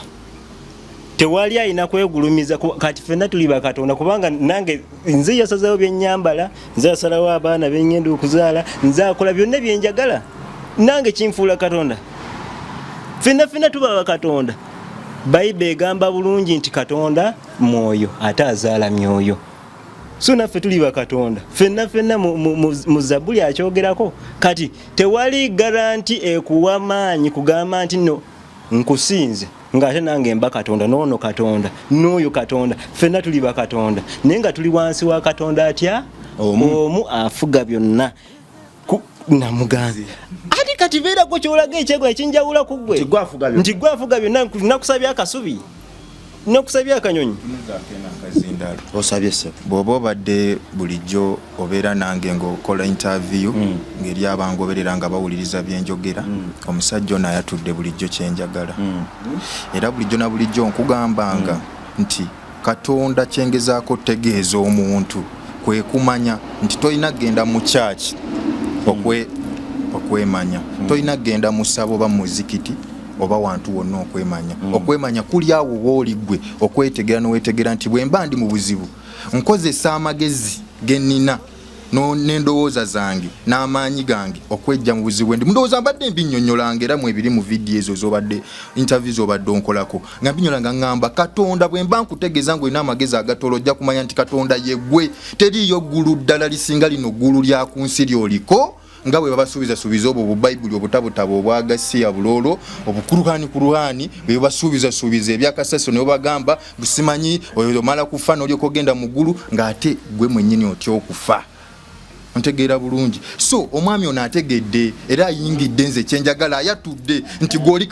tewali ayina kwegulumiza kati ffenna tuli bakatonda kubanga nange nze yasazeewo byennyambala nze asalawo abaana bengenda okuzaala nze akola byonna byenjagala nange kinfuula Katonda ffenna tuba bakatonda Bible egamba bulungi nti Katonda mwoyo ate azaala myoyo so naffe tuli bakatonda ffenna mu Zabbuli akyogerako kati tewali garanti ekuwa maanyi kugamba nti no nkusinze ng'ate nange mba Katonda noono Katonda n'oyo Katonda ffenna tuli bakatonda naye nga tuli wansi wa Katonda atya omu afuga byonna namuganzi ati kati beera ko kyolaga ekyego ekinjawula ku ggwe nti gwafuga byonna nakusabya akasubi nakusabya akanyonyi osabye se bw'oba obadde bulijjo obeera nange ng'okola interview ng'eri abangoberera nga bawuliriza byenjogera omusajja ono ayatudde bulijjo kyenjagala era bulijjo na bulijjo nkugambanga nti Katonda kyengezaako tegeeza omuntu kwe kumanya nti tolina genda mu church okwemanya tolina genda mu ssabo oba mu muzikiti oba wantu wonna okwemanya kuli awo wooli ggwe okwetegera n'owetegera nti bwe mba ndi mu buzibu nkozesa amagezi ge nnina n'endowooza zange n'amaanyi gange okwejja mu buzibu ndi mundowooza mbadde mbinnyonnyolanga era mu ebiri mu vidiyo ezo zobadde interview zobadde onkolako nga mbinnyolanga ngamba Katonda bwe mba nkutegeeza ng'olina amagezi agatolo ojja kumanya nti Katonda ye ggwe teriiyo ggulu ddala lisinga lino ggulu lya ku nsi lyoliko nga bwe babasuubiza obwo Bayibuli obutabutabo obwagasiya buloolo obukuluhani bwe babasuubiza ebyakasaso ne bagamba busimanyi oyo mala kufa n'olyoka ogenda mu ggulu ng'ate gwe mwennyini otya okufa ntegeera bulungi. So omwami ono ategedde era ayingidde nze kyenjagala ayatudde nti gwe oli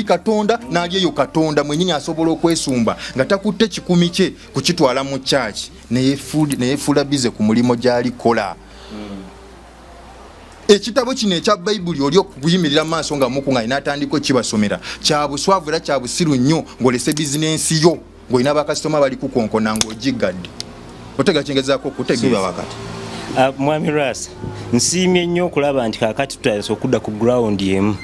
katonda n'ali eyo katonda mwenyini asobola okwesumba nga takutte kikumi kye kukitwala mu church neyefuula bize ku mulimo gy'alikola. Ekitabo kino ekya Bayibuli oli okuyimirira mu maaso nga mukunga inatandiko kibasomera kya buswavu era kya busiru nnyo ng'olese bizinensi yo ng'olina bakasitoma bali kukonkona ng'ogigadde. Otega kyengezaako okutegeeza wakati. Mwami Ras, nsiimye nnyo okulaba nti kaakati tutandise okudda ku ground emu.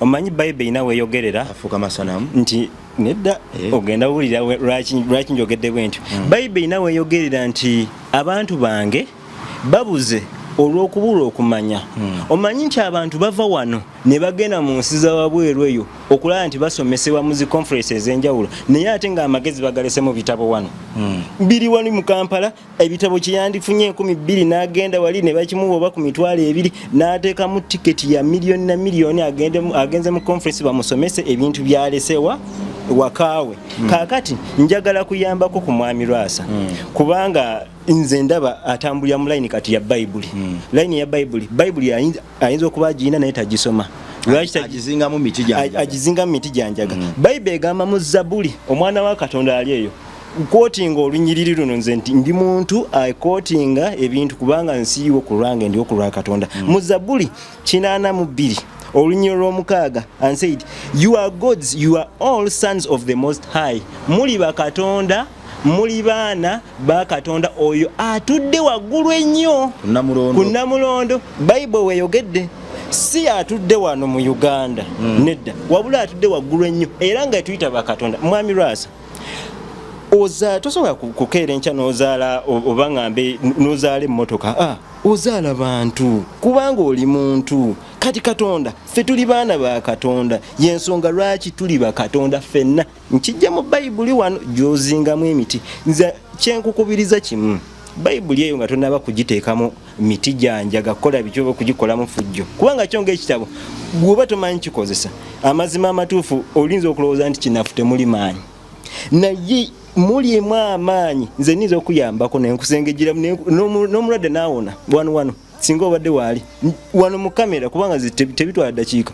Omanyi Bayibuli ina weeyogerera afuuka masanamu nti nedda ogenda wulira lwaki njogedde bwentyo. Bayibuli ina weeyogerera nti abantu bange babuze olw'okubula okumanya. Omanyi nti abantu bava wano ne bagenda mu nsi za wabweru eyo okulaba nti basomesebwa mu zi conferences ez'enjawulo naye ate ng'amagezi bagalese mu bitabo wano. Biri wali mu Kampala ebitabo kyeyandifunye 12 n'agenda wali ne bakimuwa oba ku mitwalo 2 n'ateekamu tiketi ya miliyoni na miliyoni agenze mu conference bamusomese ebintu byalesewa wakaawe. Kaakati njagala kuyambako ku Mwami Lwasa kubanga nze ndaba atambulira mu line kati ya Bayibuli. Line ya Bayibuli ayinza okuba agiyina naye tagisoma. Agizingamu miti gyanjaga. Bayibuli egamba mu Zabuli omwana wa Katonda ali eyo quotinga olunyiriri luno nze nti ndi muntu quotinga ebintu kubanga nsiiwo ku lwange ndi okulwa Katonda. Mu Zabuli 82 olunyiriri lw'omukaaga and said, you are gods, you are all sons of the Most High. Muli bakatonda muli baana ba Katonda oyo atudde waggulu ennyo ku Namulondo. Bayibuli weeyogedde si atudde wano mu Uganda nedda wabula atudde waggulu ennyo era nga tuyita bakatonda. Mwami Lwasa tosobola kukeera enkya n'ozaala oba ngambe n'ozaala emmotoka ozaala bantu kubanga oli muntu kati Katonda ffe tuli baana ba Katonda yensonga lwaki tuli ba Katonda ffenna nkijja mu Bayibuli wano gy'ozingamu emiti. Nze kyenkukubiriza kimu Bayibuli eyo nga tonaba kugiteekamu miti gyanjaga kukola bityo okugikolamu fujjo kubanga kyonga ekitabo gwoba tomanyi kikozesa amazima amatuufu olinza okulowooza nti kinafu temuli maanyi naye mulimu amaanyi. Nze nniza okuyambako nenkusengejera n'omulwadde naawona wano singa obadde waali wano mu kamera kubanga tebitwala ddakiika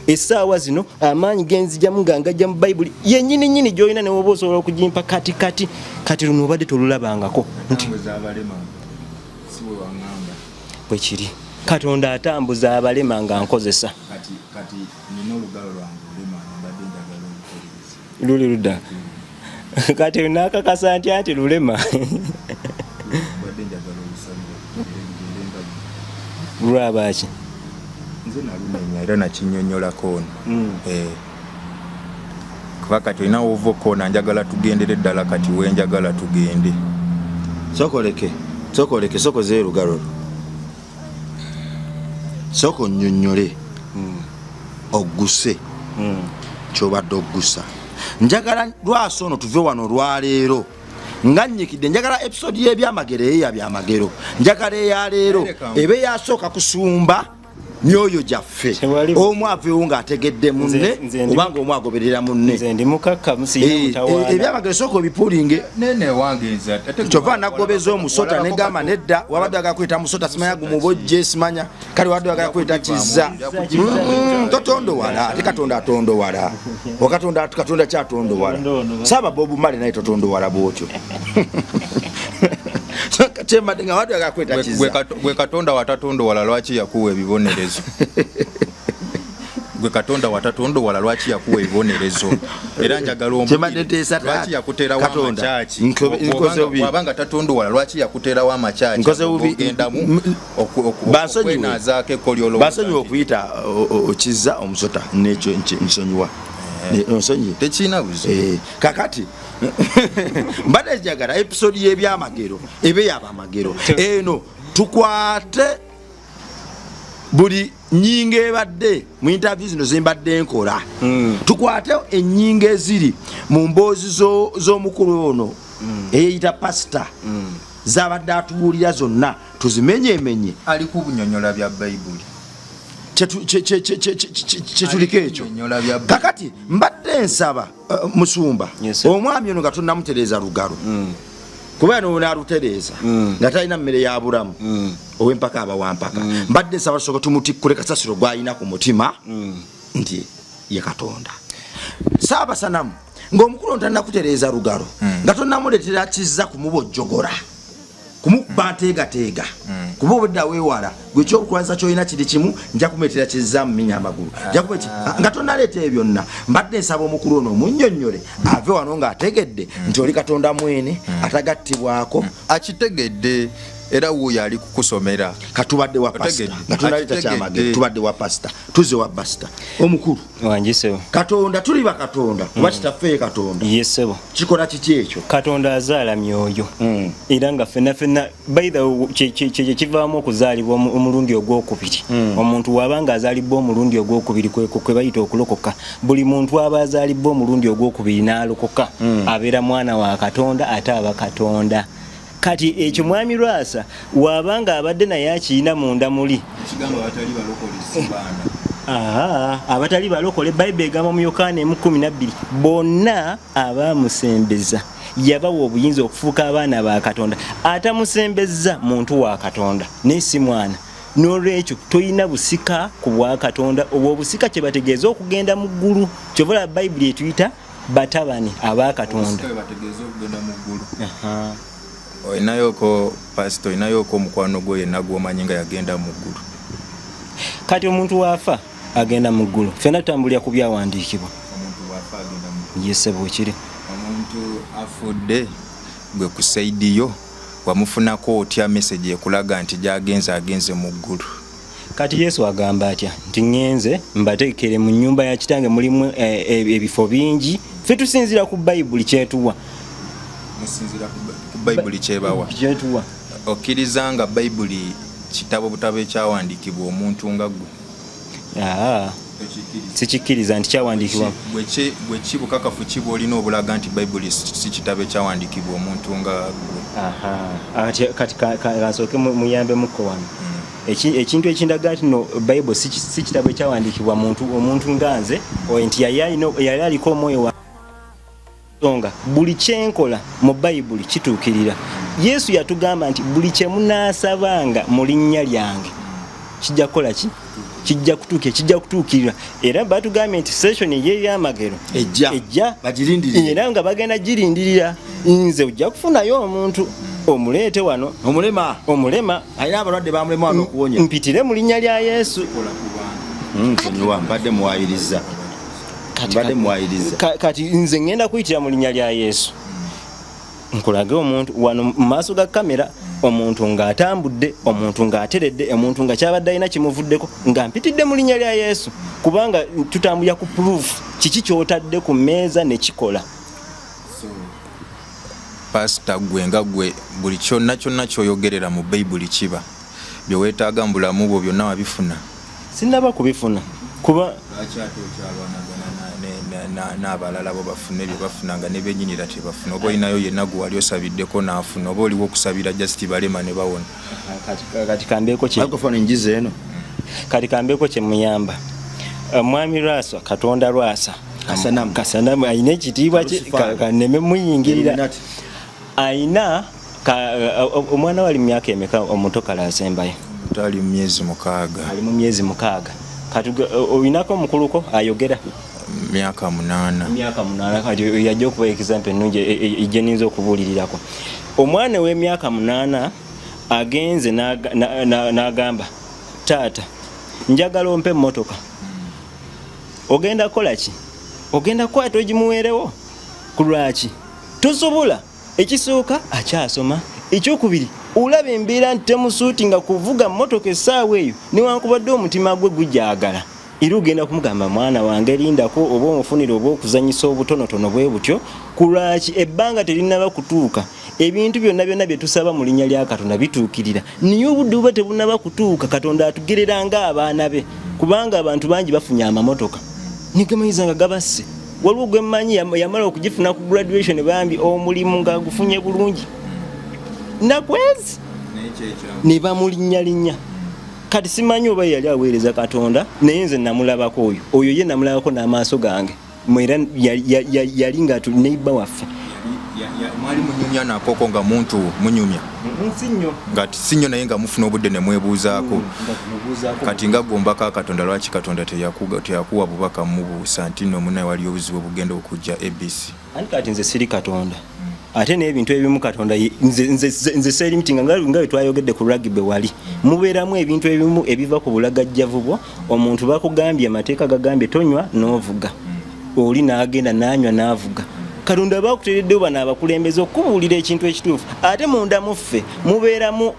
essaawa zino amaanyi genzijjamu nga ngajja mu Bayibuli yennyini gy'olina ne woba osobola okugimpa kati luno obadde tolulabangako nti bwe kiri Katonda atambuza abalema nga nkozesa luli ludda kati nakakasa nti lulema lwabaki nze nalumenya era nakinyonyolako ono kuba kati olina wova okkoona njagala tugendere ddala kati wenjagala tugende sokoleke sokoze olugalo soko nnyonnyole ogguse kyobadde oggusa. Njagala Lwasa ono tuve wano lwaleero nga nnyikidde njagala episode y'ebyamagero eyabyamagero njagala eyaleero ebe yasooka kusumba myoyo gyaffe omu aveewo ng'ategedde munne obanga omu agoberera munne ebyamagero sooka obipuulinge kyova nagobeza omusota negamba nedda wabadde wagala kweta musota simanya gumubojje simanya kale wabadde wagala kweta kizza totondowala ate Katonda atondowala Katonda kyatondowala saaba Bob Marley naye totondowala bwotyo gwe Katonda watatondowala lwaki yakuwa ebibonerezo gwe Katonda watatondowala lwaki yakuwa ebibonerezo era njagala lwaki yakuterawo amakyaki wabanga tatondowala lwaki yakuterawo amakyaki ogendamu okwenazaako ekkolyolo basonyiwa okuyita okizza omusota nekyo nsonyiwa nsonyi tekina buzibu kakati mbadde njagala episode y'ebyamagero ebe yabamagero eno tukwate buli nnyinga ebadde mu interview zino zembadde nkola tukwate ennyinga eziri mu mboozi z'omukulu ono eyeyita pasita zabadde atubuulira zonna tuzimenyeemenye ali ku bunyonyola bya Bayibuli kyetuliko ekyo kakati mbadde nsaba musumba omwami ono nga tonnamutereeza lugalo kuba n'onalutereza nga talina mmere ya bulamu ow'empaka aba wampaka mbadde nsaba tusooke tumutikkule kasasiro gw'alina ku mutima nti ye Katonda. Saabasanamu ng'omukulu ntanakutereeza lugalo nga tonnamuleetera kizza kumubojjogora kumukuba nteegateega kuba obudde aweewala gwe kyokwanza kyolina kiri kimu nja kumeetera kizza mu minya amagulu nga tonnaleeta ebyo byonna. Mbadde nsaba omukulu ono omunnyonnyole ave wano ng'ategedde nti oli Katonda mwene atagattibwako akitegedde era wuuyo ali kukusomera katubadde wa pasita nga tunaleeta kyamagero tubadde wa pasita tuze wa pasita omukulu wanjisebo Katonda tuli ba Katonda kuba kitaffe Katonda yesebo kikola kiki ekyo Katonda azaala myoyo era nga fenna by the kivaamu okuzaalibwa omulundi ogwokubiri omuntu wabanga azaalibwa omulundi ogwokubiri kwe bayita okulokoka buli muntu aba azaalibwa omulundi ogwokubiri n'alokoka abeera mwana wa Katonda ate aba Katonda. Kati ekyo mwami Lwasa wabanga abadde naye akiina munda muli ekigamba abatali balokole sibaana abatali balokole Bayibuli egamba mu Yokaana 12 bonna abaamusembeza yabawa obuyinza okufuuka abaana ba Katonda. Atamusembeza muntu wa Katonda naye si mwana. N'olwekyo toyina busika ku bwa Katonda obwo obusika kye bategeeza okugenda mu ggulu kyovola Bayibuli etuyita batabani aba Katonda. Oinayoko pastor inayoko omukwano gwo yenna gw'omanyi nga yagenda mu ggulu. Kati omuntu waafa agenda mu ggulu fenna tutambulira ku byawandiikibwa. Omuntu waafa agenda mu ggulu yesebo kiri omuntu afudde gwe ku saidi yo wamufunako otya message ekulaga nti agenze mu ggulu. Kati Yesu agamba atya nti ngenze mbateekere mu nnyumba ya kitange mulimu ebifo bingi ffe tusinzira ku Bayibuli kyetuwa musinzira ku Bayibuli kyebawa kyetuwa okkirizanga Bayibuli kitabo butabe kyawandiikibwa omuntu nga gwe. Sikikkiriza nti kyawandiikibwa gwe kibukakafu kiba olina obulaga nti Bayibuli si kitabe kyawandiikibwa omuntu nga gwe. Kati kasooke muyambe mukko wano ekintu ekindaga nti no Bayibuli si kitabo kyawandiikibwa omuntu nga nze nti yali aliko omwoyo wa songa buli kyenkola mu Bayibuli kituukirira. Yesu yatugamba nti buli kye munaasabanga mu linnya lyange kijja kukola ki kijja kutuukirira era batugambye nti session y'ebyamagero ejja bagirindirira era nga bagenda girindirira nze ojja kufunayo omuntu omuleete wano omulema ayina abalwadde bamulema wano okuwonya mpitire mu linnya lya Yesu mbadde muwayiriza kati nze ngenda kuyitira mu linnya lya Yesu nkulage omuntu wano mu maaso ga kamera omuntu ng'atambudde omuntu ng'ateredde omuntu nga kyabadde alina kimuvuddeko nga mpitidde mu linnya lya Yesu kubanga tutambulira ku proof kiki kyotadde ku mmeeza ne kikola. Pastor gwe nga gwe buli kyonna kyoyogerera mu Bayibuli kiba bye weetaaga mu bulamu bwo byonna wabifuna. Sinnaba kubifuna kuba n'abalala bo bafuna ebyo bafunanga ne bennyinira tebafuna oba olinayo yenna gwe wali osabiddeko n'afuna oba oliwo okusabira just balema ne bawona. Kati kambeeko kye muyamba mwami Lwasa Katonda Lwasa kasanamu ayina ekitiibwa kye kaneme muyingirira ayina omwana wali myaka emeka omuto kale asembayo ali mu myezi 6 ali mu myezi 6 kati oinako omukuluko ayogera myaka 8 kati yajja okuba example ennungi ejje ninza okubuulirirako omwana w'emyaka 8 agenze n'agamba taata njagala ompe emmotoka ogenda kukola ki ogenda kukwata ogimuweerewo ku lwaki tosobola ekisooka akyasoma ekyokubiri olaba embeera nti temusuuti nga kuvuga mmotoka essaawa eyo newankubadde omutima gwe gujagala era ogenda kumugamba mwana wange lindako oba omufunire oba okuzanyisa obutonotono bwe butyo ku lwaki ebbanga terinaba kutuuka ebintu byonna bye tusaba mu linnya lya Katonda bituukirira naye obudde buba tebunaba kutuuka Katonda atugerera ng'abaana be kubanga abantu bangi bafunye amamotoka nigamanyiza nga gabasse waliwo gwe mmanyi yamala okugifuna ku graduation bambi omulimu ng'agufunye bulungi nakwezi ne bamulinnya kati simanyi oba yali aweereza Katonda naye nze namulabako oyo ye namulabako n'amaaso gange mwera yali nga tuli neighbor waffe mwali munyumya nakoko nga muntu munyumya nsinyo ngati sinyo naye nga mufuna obudde ne mwebuuzaako kati nga gombaka Katonda lwaki Katonda teyakuwa bubaka mubuusa nti nno munaye wali obuzibu bugenda okujja ABC anti kati nze siri Katonda ate n'ebintu ebimu Katonda nze seerimitinga nga twayogedde ku rugby wali mubeeramu ebintu ebimu ebiva ku bulagajjavu bwo omuntu bakugambye amateeka gagambye tonywa n'ovuga oli n'agenda n'anywa n'avuga Katonda bakutereddewo bano abakulembeze okubuulira ekintu ekituufu ate munda muffe mubeeramu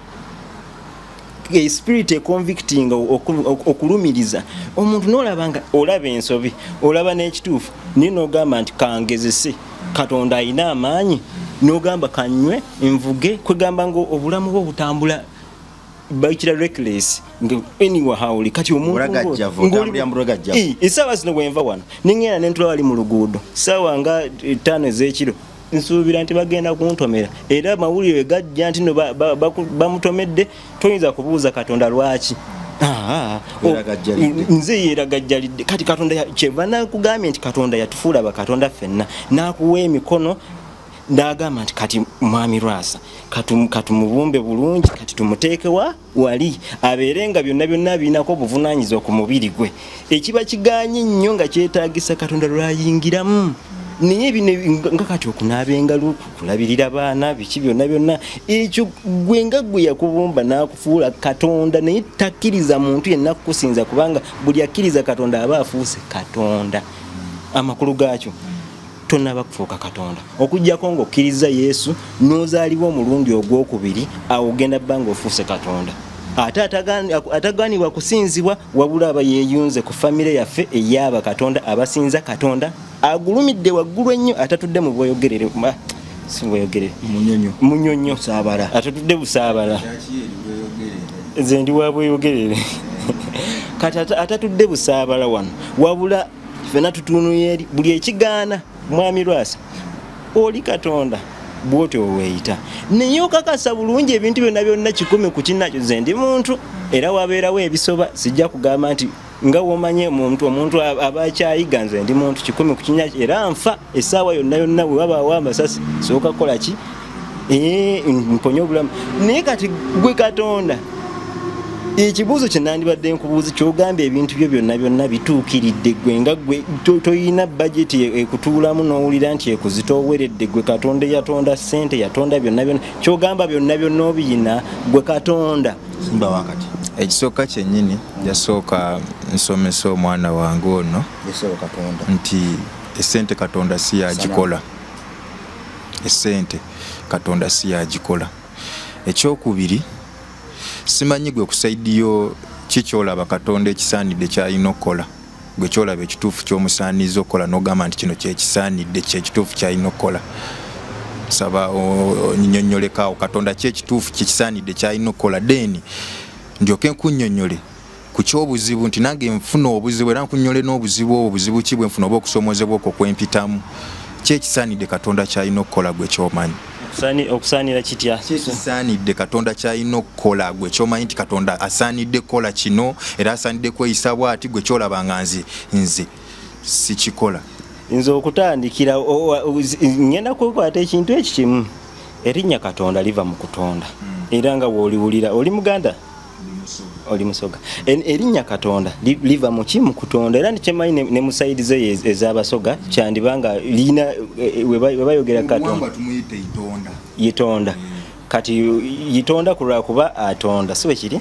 spirit convicting okulumiriza omuntu n'olaba nga olaba ensobi olaba n'ekituufu naye n'ogamba nti kangezese Katonda alina amaanyi n'ogamba kanywe nvuge kwegamba ngo obulamu bwo butambula bayitira reckless anyway hawuli kati omuntu esawa zino bwenva wano ningenda nentula wali mu luguudo sawa nga 5 ez'ekiro nsuubira nti bagenda kuntomera era mawulire gajja nti no bamutomedde toyinza kubuuza Katonda lwaki nze yeragajjalidde kati Katonda kyeva nakugambye nti Katonda yatufuula bakatonda ffenna n'akuwa emikono ndagamba nti kati mwami Lwasa katumubumbe bulungi kati tumuteekewa wali abeerenga byonna binako obuvunaanyiza ku mubiri gwe ekiba kiganye nnyo nga kyetaagisa Katonda lwayingiramu naye bino nga kati okunaaba engalo kulabirira baana biki byonna ekyo gwe nga gwe yakubumba n'akufuula Katonda naye takkiriza muntu yenna kukusinza kubanga buli akkiriza Katonda aba afuuse Katonda amakulu gaakyo tonaba kufuuka Katonda okujjako ng'okkiriza Yesu n'ozaalibwa omulundi ogwokubiri awo ogenda bbanga ofuuse Katonda ate ataganibwa kusinzibwa wabula aba yeeyunze ku famire yaffe ey'aba Katonda abasinza Katonda agulumidde waggulu ennyo atatudde mu bweyogerere si bweyogerere munyonyo saabala atatudde busaabala nze ndi wa bweyogerere kati atatudde busaabala wano wabula ffenna tutunuye eri buli ekigaana mwami Lwasa oli Katonda bw'otyo weeyita naye okakasa bulungi ebintu byonna kikumi ku kinnakyo nze ndi muntu era wabeerawo ebisoba sijja kugamba nti nga womanye omuntu abakyayiga nze ndi muntu kikumi ku kinnakyo era nfa essaawa yonna bwe wabaawo amasasi sooka kukola ki mponye obulamu naye kati gwe Katonda ekibuuzo kye nandibadde nkubuuzi kyogambye ebintu byo byonna bituukiridde gwe nga gwe toyina bajeti ekutuulamu n'owulira nti ekuzitooweredde gwe Katonda yatonda ssente yatonda byonna kyogamba byonna obiyina gwe Katonda simba wakati ekisooka kyennyini yasooka nsomesa omwana wange ono nti essente Katonda si yagikola essente Katonda si yagikola ekyokubiri simanyi gwe kusaidiyo kikyolaba Katonda ekisaanidde kyalina okukola gwe kyolaba ekituufu ky'omusaaniza okukola n'ogamba nti kino kyekisaanidde kyekituufu kyalina okukola saba onyonyolekaawo Katonda kyekituufu kyekisaanidde kyalina okukola deni ndyoke nkunnyonnyole ku kyobuzibu nti nange nfuna obuzibu era nkunnyole n'obuzibu obwo buzibu ki bwe nfuna oba okusoomozebwa okwo kwempitamu kyekisaanidde Katonda kyalina okukola gwe kyomanyi okusaanira kitya kisaanidde Katonda kyalina okukola gwe kyomanyi nti Katonda asaanidde kukola kino era asaanidde kweyisa bw'ati gwe kyolaba nga nze sikikola nze okutandikira ngenda kwekwata ekintu eki kimu erinnya Katonda liva mu kutonda era nga bw'oliwulira oli Muganda oli Musoga erinnya Katonda liva mu kimu kutonda era nikyemanyi ne musaidize ez'Abasoga kyandibanga lina we bayogera Katonda yitonda kati yitonda kulwakuba atonda siwe kiri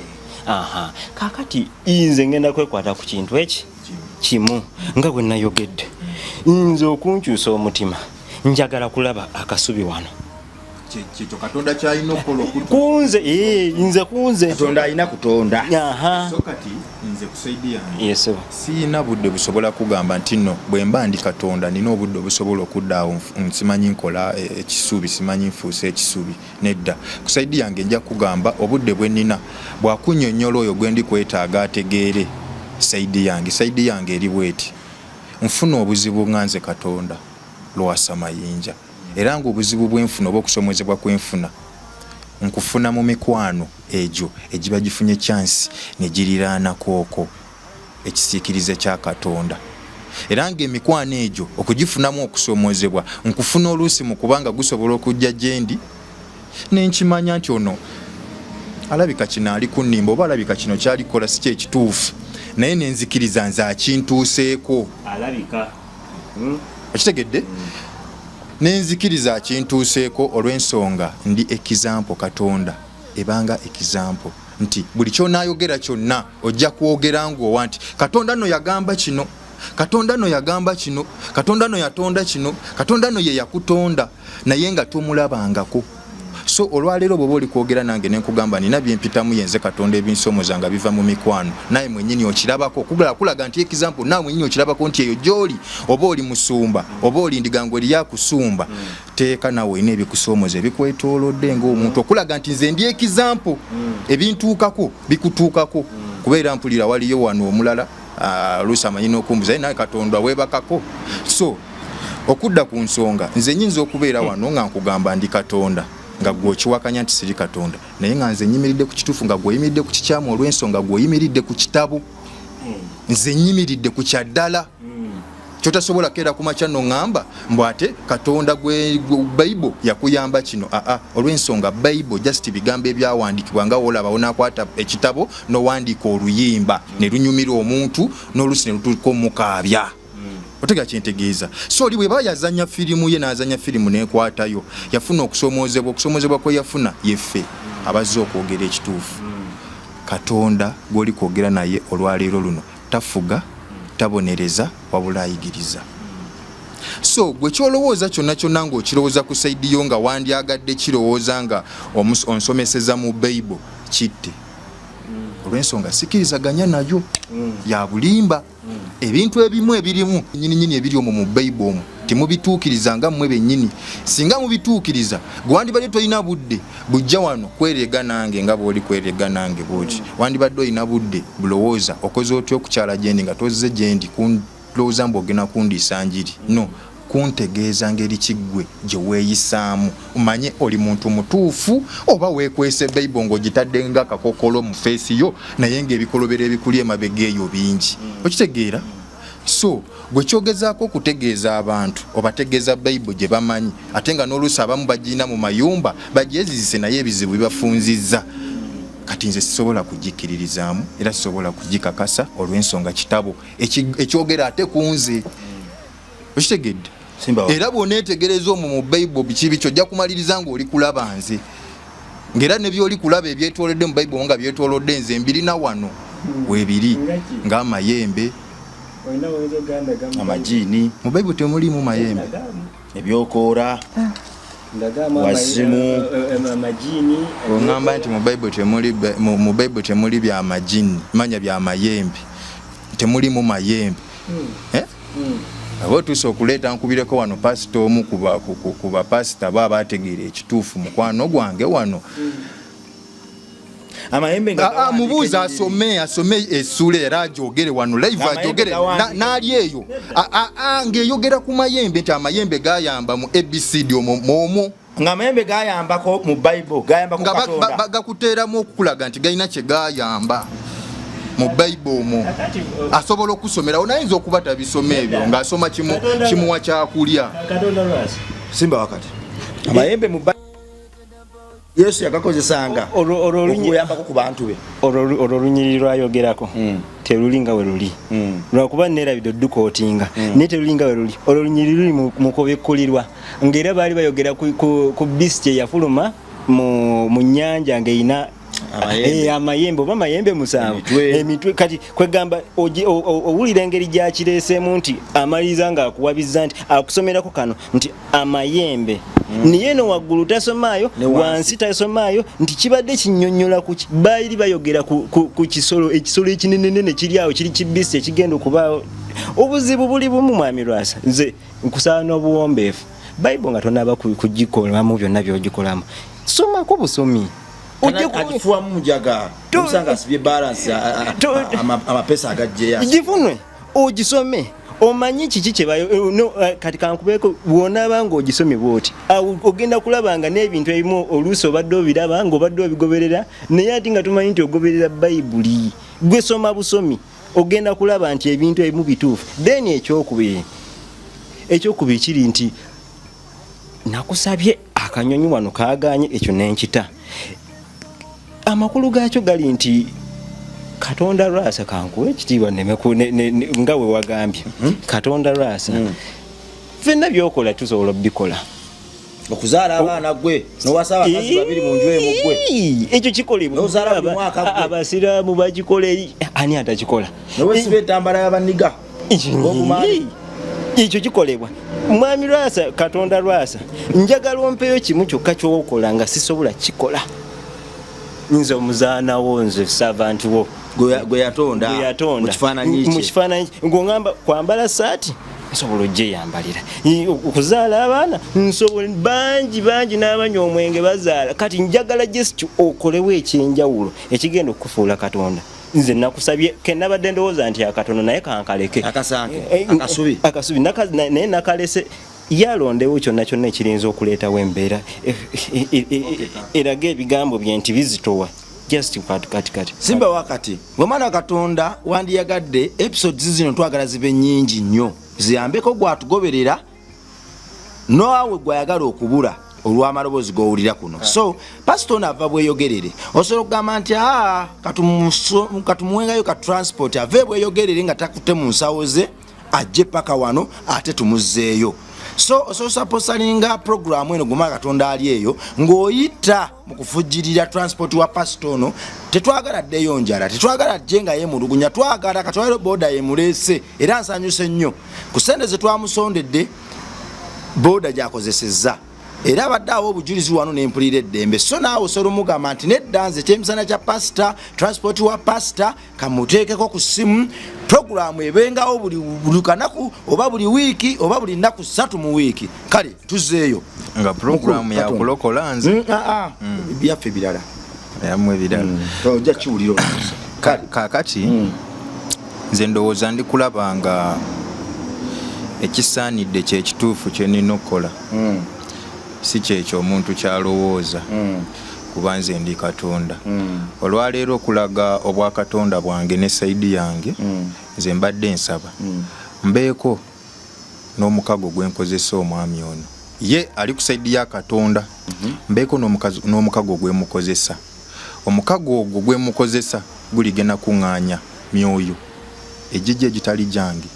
kakati inze ngenda kwekwata ku kintu eki kimu nga bwe nayogedde nze okunkyusa omutima njagala kulaba akasubi wano kito Katonda kyalina okukola kunze nze kunze Katonda alina kutonda so kati nze kusaidia yeso sina budde busobola kugamba nti no bwe mba ndi Katonda nina obudde obusobola okuddaawo nsimanyi nkola ekisuubi simanyi nfuuse ekisuubi nedda kusaidia yange nja kugamba obudde bwe nina bwakunnyonnyola oyo gwe ndi kwetaaga ategeere saidi yange eri bweti nfuna obuzibu nga nze Katonda Lwasa Mayinja era ng'obuzibu bwenfuna oba okusomozebwa kwenfuna nkufuna mu mikwano egyo egiba gifunye chance ne giriraana kooko ekisiikirize kya Katonda era ng'emikwano egyo okugifunamu okusoomozebwa nkufuna oluusi mu kubanga gusobola okujja gyendi nenkimanya nti ono alabika kino ali ku nnimba oba alabika kino kyalikola si kyekituufu naye nenzikiriza nze akintuuseeko alabika okitegedde nenzikiriza akintuuseeko olw'ensonga ndi ekizampo Katonda ebanga ekizampo nti buli kyonaayogera kyonna ojja kwogera ng'owa nti Katonda no yagamba kino, Katonda no yagamba kino, Katonda no yatonda kino, Katonda no ye yakutonda naye nga tomulabangako. So olwaleero bw'oba oli kwogera nange nenkugamba nina byempitamu yenze Katonda ebinsomoza nga biva mu mikwano naye mwennyini okirabako kulaga nti example nawe mwennyini okirabako nti eyo gy'oli oba oli musumba oba oli ndigango eryakusumba teeka nawe ina ebikusomoza ebikwetoolodde ng'omuntu okulaga nti nze ndi example ebintuukako bikutuukako kubeera mpulira waliyo wano omulala luusi amanyi n'okumbuza naye Katonda weebakako. So okudda ku nsonga nze nyinza okubeera wano nga nkugamba ndi Katonda nga gwe okiwakanya nti siri Katonda naye nga nze nyimiridde ku kituufu nga gwe oyimiridde ku kikyamu olw'ensonga gwe oyimiridde ku kitabo nze nyimiridde ku kyaddala kyotasobola keera ku makya no ŋŋamba mbu ate Katonda gwe Bayibuli yakuyamba kino olw'ensonga Bayibuli just bigambo ebyawandiikibwa nga woolaba onaakwata ekitabo n'owandiika oluyimba ne lunyumira omuntu n'oluusi ne lutuuka omukaabya otega kyentegeeza. So oli bweba yazanya firimu ye n'azanya firimu nekwatayo yafuna okusoomozebwa kwe yafuna yeffe abazze okwogera ekituufu. Katonda gw'oli kwogera naye olwaleero luno tafuga tabonereza wabula ayigiriza. So gwe kyolowooza kyonna kyonna ng'okirowooza ku saidi yo nga wandyagadde kirowooza nga onsomeseza mu Bayibuli kitte olw'ensonga sikirizaganya nayo ya bulimba. Ebintu ebimu ebirimu nnyini ebiri omwo mu Bayibuli omwo temubituukiriza nga mmwe bennyini. Singa mubituukiriza gwe wandibadde tolina budde bujja wano kwerega nange nga bw'oli kwerega nange bw'oti wandibadde olina budde bulowooza okoze otya okukyala gyendi nga tozze gyendi kulowooza mbw'ogenda kundiisa njiri no kuntegeeza ngeri kiggwe gye weeyisaamu umanye oli muntu mutuufu oba weekwese Bayibuli ng'ogitadde nga kakokolo mu feesi yo naye ng'ebikolobero ebikuli emabega eyo bingi okitegeera. So gwe kyogezaako okutegeeza abantu obategeeza Bayibuli gye bamanyi ate nga n'oluusi abamu bagirina mu mayumba bagyezizise naye ebizibu bibafunzizza kati nze sisobola kugikiririzaamu era sisobola kugikakasa olw'ensonga kitabo ekyogera ate ku nze okitegedde. Era bw'oneetegereza omwo mu Bayibuli biki biki ojja kumaliriza ng'oli kulaba nze ng'era ne by'oli kulaba ebyetoolodde mu Bayibuli nga byetoolodde nze mbirina wano weebiri ng'amayembe amajiini mu Bayibuli temulimu mayembe ebyokoora wasimu oŋŋamba nti mu Bayibuli temuli bya majiini manya bya mayembe temulimu mayembe aba otuuse okuleeta nkubireko wano pasita omu ku bapasita baba bategeera ekituufu mukwano gwange wano amayembe mubuuza asome essula era agyogere wano live agyogere n'ali eyo ng'eyogera ku mayembe nti amayembe gayamba mu ABCD omwo ng'amayembe gayambako mu Bayibuli gayambako Katonda gakuteeramu okukulaga nti galina kye gayamba mu Bayibuli omwo asobola okusomerawo nayinza okuba tabisoma ebyo ng'asoma kimuwa kyakulya simba wakati amayembe mu Yesu yagakozesanga okuyambako ku bantu be olwo olunyiriri lwayogerako terulinga we luli lwakuba neerabidde oddukootinga naye terulinga we luli olwo olunyiriri luli mu kubikkulirwa ng'era baali bayogera ku bisiti eyafuluma mu nnyanja ng'eyina amayembe oba amayembe musanvu emitwe kati kwegamba owulira engeri gyakireeseemu nti amaliriza ng'akuwabizza nti akusomerako kano nti amayembe niye no waggulu tasomaayo wansi tasomaayo nti kibadde kinnyonnyola ku baali bayogera ku kisolo ekisolo ekinenenene kiri awo kiri kibisi ekigenda okubaawo obuzibu buli bumu mwami Lwasa nze nkusaana n'obuwombeefu Bayibuli nga tonaaba kugikolamu byonna by'ogikolamu somako busomi agifuwamu mujaga usanga asibye balance amapesa agajjeya gifunwe ogisome omanyi kiki kyebayo kati kankubeeko bw'onaaba ng'ogisomye bw'oti ogenda kulabanga n'ebintu ebimu oluusi obadde obiraba ng'obadde obigoberera naye ati nga tumanyi nti ogoberera Bayibuli gwe soma busomi ogenda kulaba nti ebintu ebimu bituufu. Then ekyokubiri kiri nti nakusabye akanyonyi wano kaaganye ekyo nenkita. Amakulu gaakyo gali nti Katonda Lwasa kankuwa ekitiibwa nga we wagambye. Katonda Lwasa fenna byokola tusobola bikola. Okuzaala abaana gwe n'owasa abakazi babiri mu nju emu gwe. Ekyo kikolebwa. Abasiraamu bagikola ani atakikola. N'owesiba entambala y'abaniga. Ekyo kikolebwa. Mwami Lwasa, Katonda Lwasa, njagala ompeyo kimu kyokka ky'okola nga sisobola kikola. Nze omuzaana wo nze servant wo. Gwe yatonda. Mu kifaananyi ng'ongamba kwambala saati nsobola ogyeyambalira. Okuzaala abaana nsobola bangi n'abanywa omwenge bazaala. Kati njagala just okolewo ekyenjawulo ekigenda okufuula Katonda. Nze nakusabye kenabadde ndowooza nti akatono naye kankaleke. Akasubi naye nakalese. Yalondewo kyonna ekirinza okuleetawo embeera eraga ebigambo bye nti bizitowa just kati. Simba wakati gwe mwana wa Katonda wandiyagadde episodes zino twagala zibe nnyingi nnyo ziyambeko gwatugoberera noawe gwayagala okubula olw'amaloboozi g'owulira kuno. So pastor ava bweyogerere osobola okugamba nti katumuwengayo ka transport ave bweyogerere nga takutte mu nsawo ze ajje paka wano ate tumuzzeeyo. So osobola posalinga programu eno guma Katonda ali eyo ng'oyita mu kufujjirira transport wa pastor ono. Tetwagala ddeyo njala, tetwagala jenga yemulugunya, twagala katwaliro boda yemuleese era nsanyuse nnyo ku ssente ze twamusondedde boda gyakozesezza era baddawo obujulizi wano n'empulira eddembe. So naawe osobola omugamba nti nedda nze kyemisana kya pastor transport wa pastor kamuteekeko ku ssimu programu ebengawo buli kanaku oba buli wiiki oba buli nnaku 3 mu wiiki. Kale tuzzeeyo nga programu ya kulokola nze byaffe birala yamwe birala ojja kiwuliro kakati nze ndowooza ndi kulaba nga ekisaanidde kyekituufu kye nina okukola si kyekyo omuntu kyalowooza kuba nze ndi Katonda. Olwaleero okulaga obwa Katonda bwange ne saidi yange nze mbadde nsaba mbeeko n'omukago gwe nkozesa omwami ono ye ali ku saidi ya Katonda mbeeko n'omukago gwe mukozesa. Omukago ogwo gwe mukozesa guligenda kuŋŋaanya myoyo egijja egitali gyange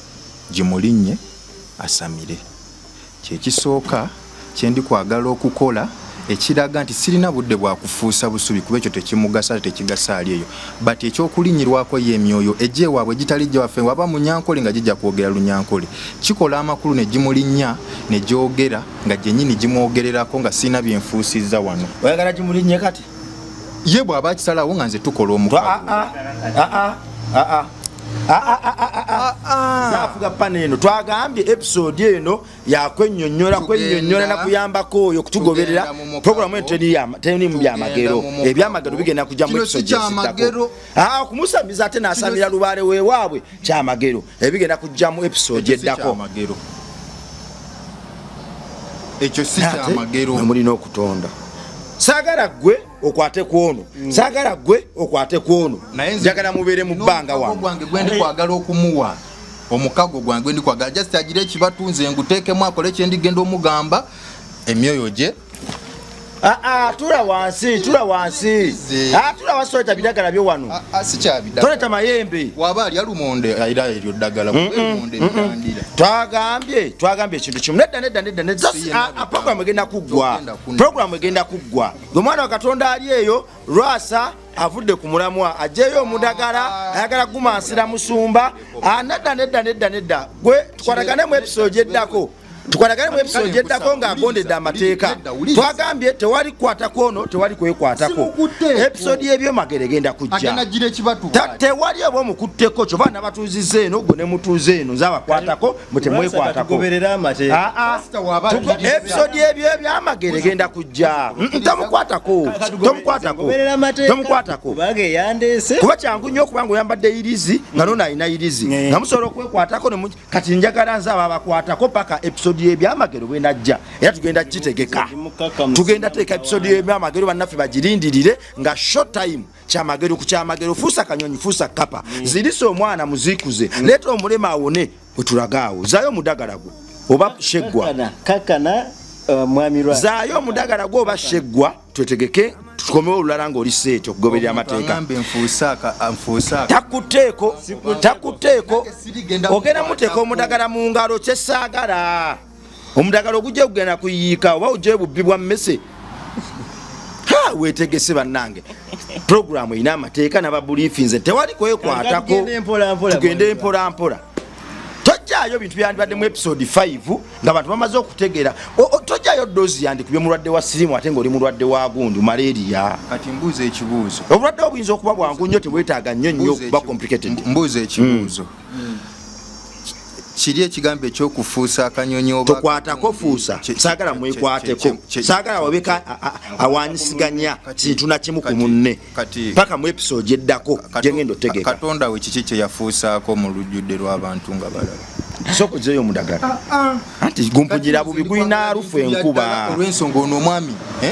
gimulinnye asamire. Kyekisooka kyendi kwagala okukola ekiraga nti sirina budde bwa kufuusa busubi kuba ekyo tekimugasa tekigasa ali eyo but ekyokulinyirwako y'emyoyo ejje waabwe gitali gye waffe waba munyankole nga gijja kwogera lunyankole kikola amakulu ne gimulinnya ne gyogera nga gyennyini gimwogererako nga sirina byenfuusizza wano. Oyagala gimulinnye kati ye bw'aba akisalawo nga nze tukola omukago. Zafuga paneno twagambye episode eno yakwennyonnyola na kuyambako oyo kutugoberera programu teni mu byamagero ebyamagero bigenda kujja mu episode esitako okumusambiza ate n'asamira lubaale weewaabwe kyamagero ebigenda kujja mu episode eddako. Ekyo si kyamagero mulina okutonda. Saagala gwe okwate kwono saagala gwe okwate kwono njagala mubeere mu bbanga wange gwange gwendi kwagala okumuwa omukago gwange gwendi kwagala just agire ekibatunze nguteekemu akole kyendigenda omugamba emyoyo gye tula wansi tula wansi oleta bidagala byo wano si kyabidagala toleta mayembe waba ali alumonde ayira eryo ddagala mumonde bitandira twagambye ekintu kimu nedda programu egenda kuggwa gwe mwana wa Katonda ali eyo Lwasa avudde ku mulamwa ajjeyo omudagala ayagala gumansira musumba nedda gwe tukwatagane mu episode eddako ng'agondedde amateeka. Twagambye tewali kukwatako ono tewali kwekwatako. Episode y'ebyomagero egenda kujja. Tewali oba omukutteko kyo baana batuuzizza eno gwe ne mutuuze eno nze abakwatako mwe temwekwatako. Episode y'ebyamagero egenda kujja. Tomukwatako kuba kyangu nnyo okuba ng'oyambadde irizi nga nono alina irizi nga musobola okwekwatako kati njagala nze abo abakwatako paka episode episode y'ebyamagero bwenajja era tugenda kitegeka tugenda teeka episode y'ebyamagero bannaffe bagirindirire nga short time kyamagero ku kyamagero fuusa kanyonyi fuusa kapa zirisa omwana muzikuze leeta omulema awone wetulagaawo zaayo omudagala gwe oba sheggwa kakana mwami Lwasa zaayo omudagala gwe oba sheggwa twetegeke tukomewo olulala ng'oli seeti okugoberera amateeka takuteeko ogenda muteeka omudagala mu ngalo kyesaagala omudagala ogujja kugenda kuyiika oba ojjayo bubbi bwa mmese weetegese bannange programu erina amateeka n'ababuliifinze tewali kwekwatako tugende mpolampola tojjaayo bintu byandibadde mu episode 5 ng'abantu bamaze okutegeera tojjaayo dozi yandikubye mulwadde wa sirimu ate ng'oli mulwadde wa gundi malaria kati mbuuza ekibuuzo obulwadde obuyinza okuba bwangu nnyo tebwetaaga nnyo okuba complicated mbuuza ekibuuzo kiri ekigambo ekyokufuusa akanyonyi oba tokwatako fuusa saagala mwekwateko saagala wabeka awanyisiganya kintu nakimu ku munne paka mu episode eddako gyengenda otegeka katonda we kiki kye yafuusaako mu lujjudde lw'abantu nga balala sokozeyo omudagala anti gumpunyira bubi gwina alufu enkuba olw'ensonga ono omwami